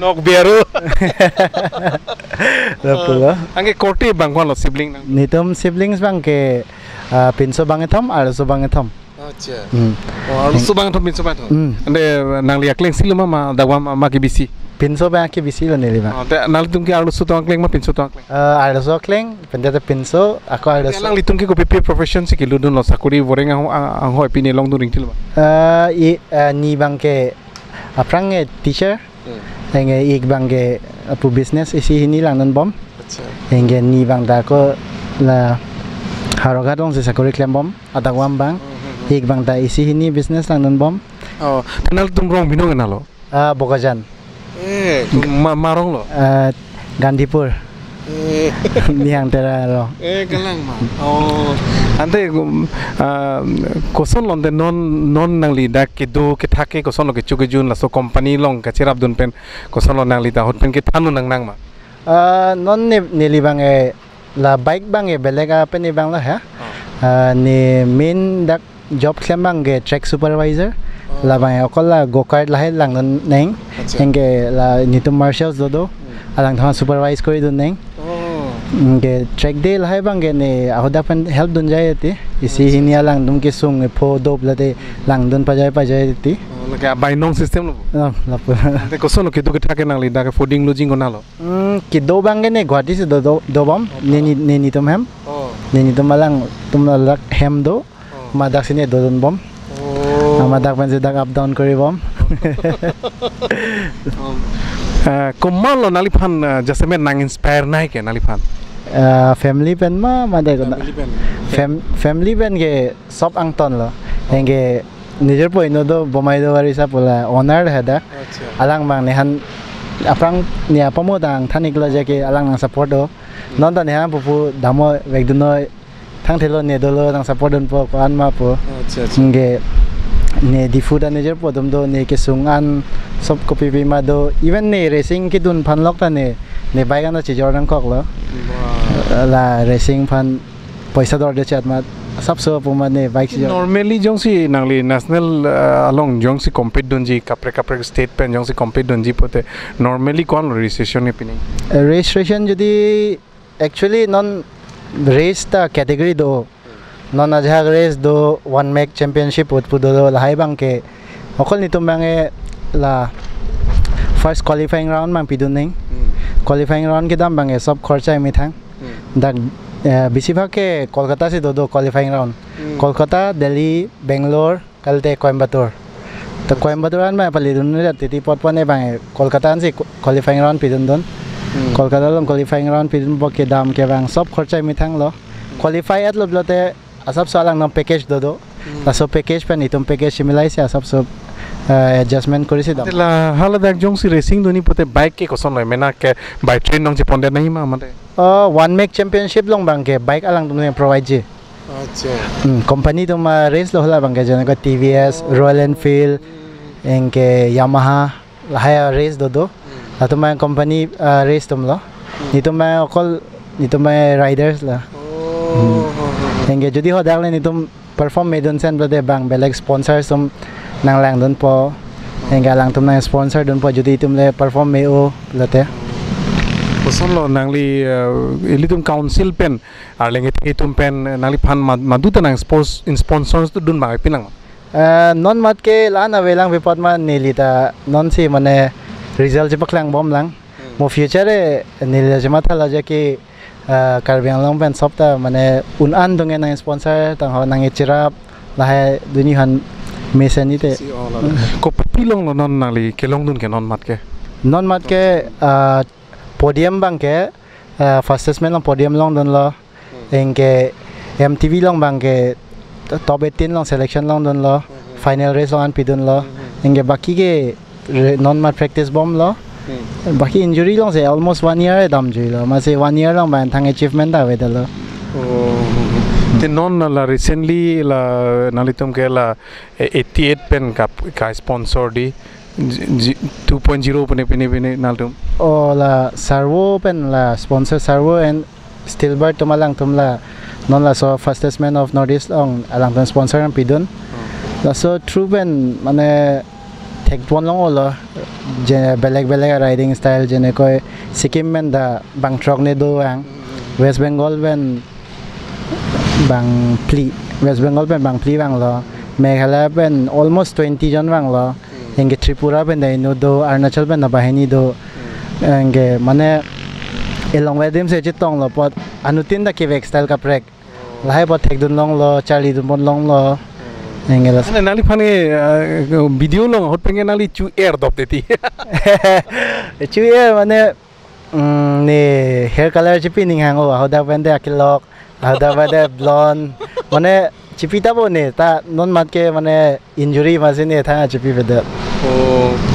nok biaru polo ange korti bangwan lo sibling nang nitum siblings bang ke pinso bang thom arso bang thom acha arso bang thom pinso bang thom ande nangli akleng siluma ma dawam ma ki bisi pinso bang ki bisi lo neli bang nangli tum ki arso to akleng ma pinso to akleng arso akleng pendeta pinso ako arso nangli tum ki ko pp profession si ki ludun lo sakuri boreng ang hoi pini long du ringtil ba ni bang ke aprang e teacher enge ik bang ke apu business isi hini lang non bom enge ni bang da ko la haroga dong se sakuri klem bom atagwam bang ik bang da isi hini business lang non bom tenal tum rong binong nalo bogajan marong lo Gandhipur niang tera lo galang ma ante koson londe non nangli da ke do ke thake koson lo ke chuge jun la so company long ka chirap dun pen koson lo nangli da hot pen ke thanu nang ma non neli bang e la bike bang e belega pen e bang la ha ni main dak job klem bang ge track supervisor la bang e okola go kart la he lang neng enge la nitum marshals do alang thon supervise kori dun neng ke track day la he bang ge ne ahoda pen help dun jay ti isi hini alang dum ke sung pho dop la de lang dun pa jay ti laga bainong system lo la te koson lo ke do ke thake nangli da ke fooding lodging onalo ki do bang ge ne Guwahati se do bom ne ni tum hem ne ni tum alang tum lak hem do madak sini do dun bom madak pen se dak up down kori bom komal lo nali phan jase me nang inspire nai ke nali phan family pen ma made ko family pen ge sop ang ton lo enge nijer poino do bomai do wari sa pola honor hada alang bang nehan aprang ni apamo dang thanik lo je ke alang nang support do non da nehan pupu damo vegduno thang thelo ne do lo nang support don po kan ma po nge ne difu da nijer po dum do ne ke sungan sob ko pi ma do even ne racing ki dun phan lok ta ne bike na chi jordan kok lo la racing phan paisa dor de chat ma सबसे पुमाने bike say normally jongsi nangli national along jongsi compete donji kapre state pen jongsi compete donji pote normally kon registration ne pini registration jodi actually non race ta category do non ajhag race do one make championship ut pudo lahai bang ke okol nitum bange la first qualifying round mang pidun ning qualifying round ke dam bange sob khorcha mi thang dak बेसिभागे कोलकाता से दो qualifying round Kolkata Delhi Bangalore कलते कोयम्बटूर तो कोयम्बटूर में पली दुन तिती पट पने बांगे कोलकाता से क्वालिफाइंग राउंड पिदुन दोन कोलकाता लो क्वालिफाइंग राउंड पिदुन बके दाम के बांग सब खर्चा मिथांग लो क्वालिफाई एट लोते सब सालांग न पैकेज दो सब पैकेज पे नितुम पैकेज सिमिलाई से सब एडजस्टमेंट करिसे दाम ला हाला dak jongsi racing doni pote bike ke koson loi mena ke by train nong je ponde nahi ma mate one make championship long bang ke bike alang tum provide je अच्छा company tum race lo hala bang ke jana ko TVS Royal Enfield enke Yamaha haya race do atuma company race tum lo nituma okol nituma riders la enke jodi ho dakle nitum perform medon sen bode bang belek sponsors tum nang lang don po enke lang tum nang sponsor don po jodi tum le perform me o late koson lo nangli ilitum council pen arlenge itum pen nangli phan maduta nang sports in sponsors tu dun ma pinang non mat ke lana velang vipot ma nilita non si mane result je paklang bom lang mo future nilja je mathala je ki karbiang long pen sopta mane un an dong nang sponsor tang ho nang chirap lahe duni han mesen ite ko pilong lo non nangli kelong dun ke non mat ke podium bang ke fastest man long podium long don lo enke MTV long bang ke top 18 long selection long don lo final race long an pidun lo enke baki ke non mat practice bomb lo baki injury long se almost 1 year dam jui lo ma se 1 year long ban thang achievement da wedal lo te non la recently la nalitum ke la 88 pen ka sponsor di 2.0 pene naltum la SERVO pen la sponsor SERVO and Stillbird tumalang tumla non la so fastest man of Northeast long alang tum sponsor ang pidun la so true pen mane tek one long ola beleg riding style jene koy Sikkim men da bang truck ne do ang West Bengal pen bang pli West Bengal pen bang pli bang lo Meghalaya pen almost 20 jon bang lo enke Tripura pen da ino do Arunachal pen na bahini do enke mane elong wedim se chitong lo pot anutin da kivek style ka prek lahai pot thek dun long lo Charlie dun bon long lo enke la nali phane video long hot penge nali chu air dop deti chu air mane ne hair color chipi ning hango hoda pende akilok hoda pende blonde mane chipita bo ne ta non mat ke mane injury masine tha chipi beda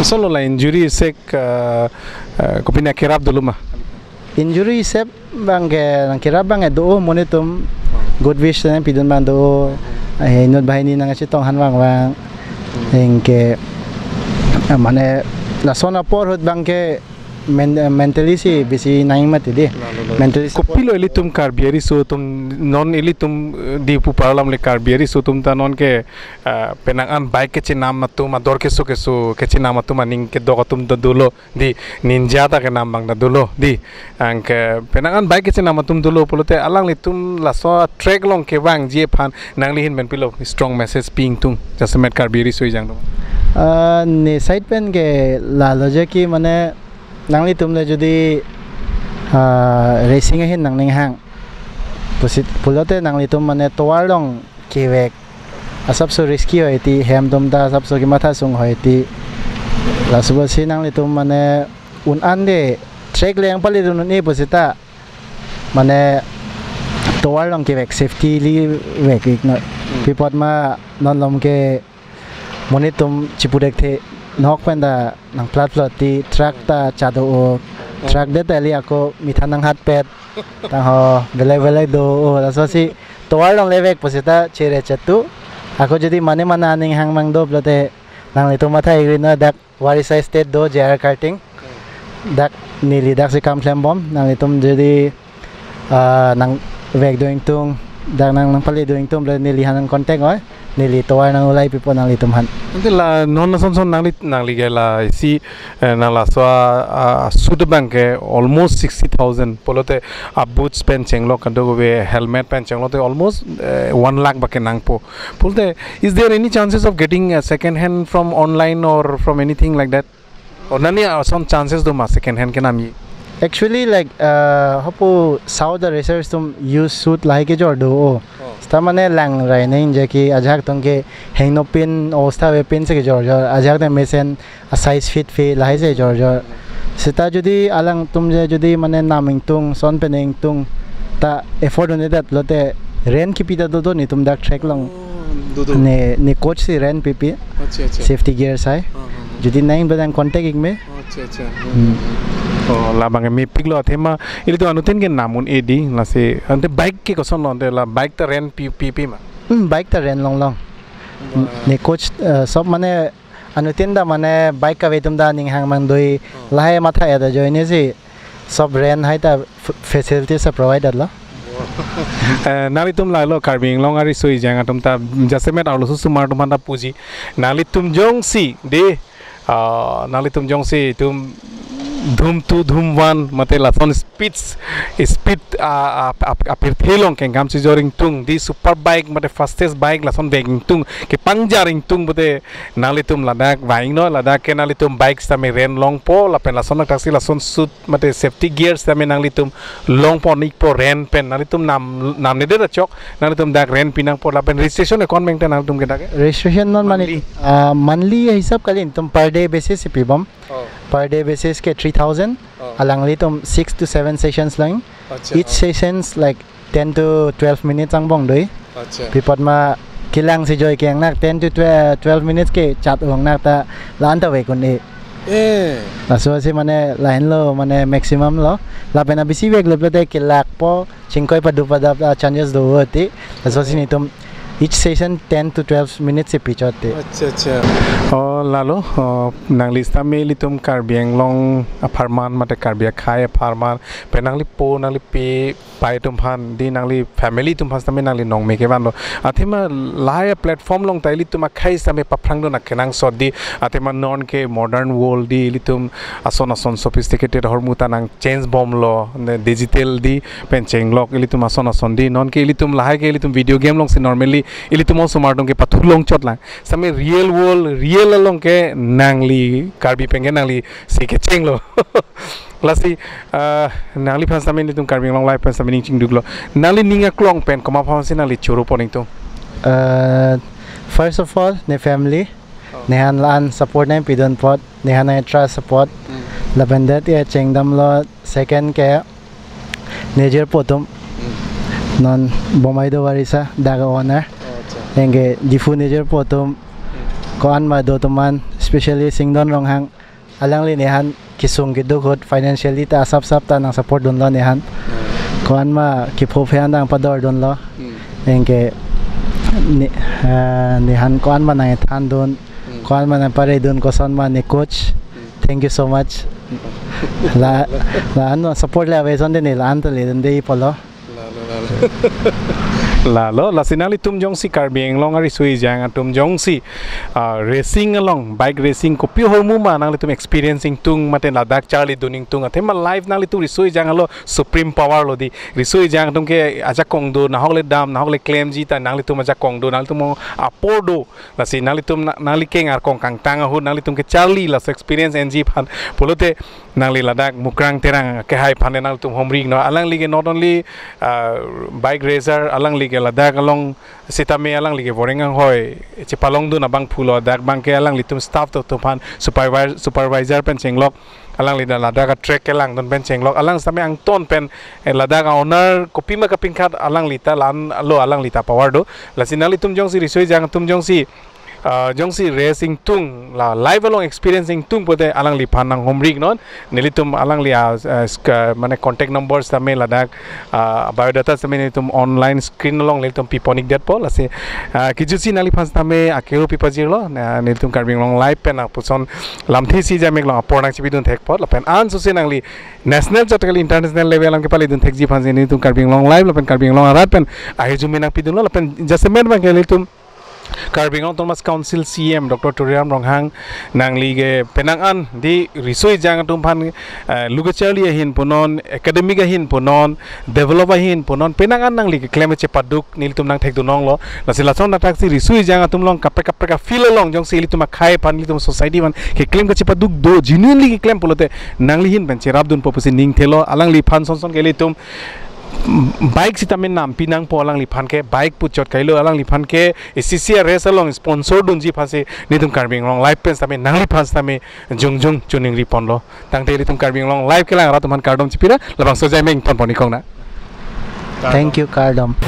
solo la injury sek kopina kerap doluma injury sep bangke nang kerap bang do monitum good wish na pidun man do ay not bahini nang sitong hanwang wang engke mane la sona por hot bangke mentally si bisi naing mati de mentally kopilo elitum karbieri so tum non elitum di pu paralam le karbieri so tum ta non ke penangan bike ke chinam matu ma dor ke so ke chinam matu maning ke do tum do dulo di ninja ta ke nam bang da dulo di ang ke penangan bike ke chinam matum dulo polote alang litum la so track long ke wang je phan nang lihin ben pilo strong message ping tung just met karbieri so jang do ne side pen ke la loje ki mane nangli tumle jodi racing hin nang ning hang pusit pulote nangli tum mane towar long kiwek asap so risky hoiti hem dum da asap so ki matha sung hoiti lasbo si nangli tum mane un ande track leng pali dun ni pusita mane towar long kiwek safety li wek ikna pipot ma non lom ke monitum chipudek the nok penda nang plat ti truck ta chado o truck de tali ako mithanang hat pet ta ho belai do o so si towar long levek posita chere chatu ako jodi mane mananing hang mang do blote nang lito matha irina dak warisa state do jr karting dak nili dak si kam bom nang litum jodi nang vek doing tung dak nang pali doing tum le nili hanang contact oi nili toar nang ulai pipo nang litum han nanti la non son nangli gela si nala so suit bank almost 60,000 polote a boot spend chenglo kanto go helmet pen chenglo te almost 1 lakh bake nangpo polte is there any chances of getting a second hand from online or from anything like that or nani some chances do ma second hand ke nami actually like hopo south the racers tum use suit like ke jor do sta mane lang rai nei je ki ajak tong ke hengno pin osta we pin se ke jor ajak te mesen a size fit fe lai se jor sita jodi alang tum je jodi mane naming tung son peneng tung ta effort ne dat lote ren ki pita do ni tum dak track long ne coach si ren pipi safety gear sai jodi nai badang contact ik me labang mi piglo thema ili to anuten ke namun edi la se ante bike ke koson lonte la bike ta ren pp ma bike ta ren long ne coach sob mane anutin da mane bike ka vetum da ning hang mang doi lahe matha ya da joine si sob ren hai ta facility sa provided la nali tum la lo carving long ari soi jang tum ta jasemet arlo su smart tum ta puji nali tum jong si de nali tum jong si tum धूम 2 धूम 1 mate la son speed apir thelong ke gam si joring tung di super bike mate fastest bike la son begging tung ke pangjaring tung bote nalitum ladak waing no ladak ke nalitum bikes tame ren long po la pen la son taxi la son suit mate safety gears tame nalitum long po nik po ren pen nalitum nam ne de chok nalitum dak ren pinang po la pen registration e kon mengte nalitum ke dak registration non monthly hisab kalin tum per day basis pibam per day basis ke 3000 alang li tum 6 to 7 sessions lang each sessions like 10 to 12 minutes ang bong doi pipot ma kilang si joy keng nak 10 to 12 minutes ke chat ong nak ta lan ta we kun e la so si mane line lo mane maximum lo la pena bisi weg lo te kilak po chingkoi pa du pa da changes do ti la so si ni tum each session 10 to 12 minutes se pichote acha lalo nangli stame litum karbiang long aparman mate karbia khai aparman penangli po nangli pe pai tum phan di nangli family tum phas tame nangli nong me ke ban lo athema laya platform long tai litum khai same paprang do na kenang sod di athema non ke modern world di litum ason sophisticated hormuta nang change bomb lo digital di pencheng lok litum ason di non ke litum laya ke litum video game long se normally ili tumo sumartung ke pathulong chotlang same real world real along ke nangli karbi penge nangli sike chenglo lasi nangli phas same ni tum karbi long life phas same ning ching duglo nangli ninga klong pen koma phas nangli churu poning to first of all ne family nehan lan support ne pidon pot nehan ne trust support labendet ye chengdam lo second ke nejer potom non bomai do warisa daga owner enge difu nejer potom koan ma do toman especially singdon ronghang alang li nehan kisung gidu khot financially ta sap ta nang support don lo nehan koan ma ki phophean dang pador don lo enge nehan koan ma nang than don koan ma na pare don ko son ma ne coach thank you so much la ano support la ve son de ne la ant le den dei polo lalo lasinali tum jong si karbieng long ari sui jang tum jong si racing along bike racing ko pi hormu ma nang tum experiencing tung mate ladak charli duning tung athema live nang tum risui jang alo supreme power lo di risui jang tum ke aja kong do na hogle dam na hogle claim ji ta nang tum aja kong do nang tum apodo lasi nang tum nang keng ar kong kang tang hu nang tum ke charli la experience ng phan polote nang li ladak mukrang terang ke hai phan nang tum homring no alang lige not only bike racer alang lige ladak along sitame alang lige borengang hoy chipalong du na bang phulo dak bang ke alang litum staff to phan supervisor pen chenglok alang li ladak track ke lang don pen chenglok alang same ang ton pen ladak owner kopi ma kaping khat alang lita lan lo alang lita power do lasinali tum jong si risoi jang tum jong si jongsi racing tung la live along experiencing tung pote alang li phanang homrik non nilitum alang li mane contact numbers tame ladak biodata tame nilitum online screen along nilitum piponik dat pol ase kijusi nali phans tame akero pipaji lo nilitum Karbing Long live pen puson lamthi si jamek long pornang chipidun thek pot lapen an so senangli national chatakali international level ang kepali dun thek ji phans nilitum Karbing Long live lapen Karbing Long arat pen ahijumenang pidun lo lapen jasemen bang nilitum Karbing Long Thomas Council CM Dr. Terang Ronghang nangli ge penangan di risoi jang tumpan lugachali hin punon academic hin punon develop hin punon penangan nangli ge claim cepaduk nilitum nang thek dunong lo lasilason natak si risoi jang tumlong kapre ka feel along jong si litum khai pan litum society man ke claim ka cepaduk do genuinely ke claim polote nangli hin ben cherab dun popusi ning thelo alang li phan son ke litum bike si tamin nam pinang po alang lipan ke bike puchot kailo alang lipan ke CCR race along sponsor dunji phase nitum Karbing Long live pen tamin nang lipan tami jung tuning ripon lo tang te nitum Karbing Long live ke lang ratuman kardom chipira labang sojai meng pon poni kong na Thank you Kardom.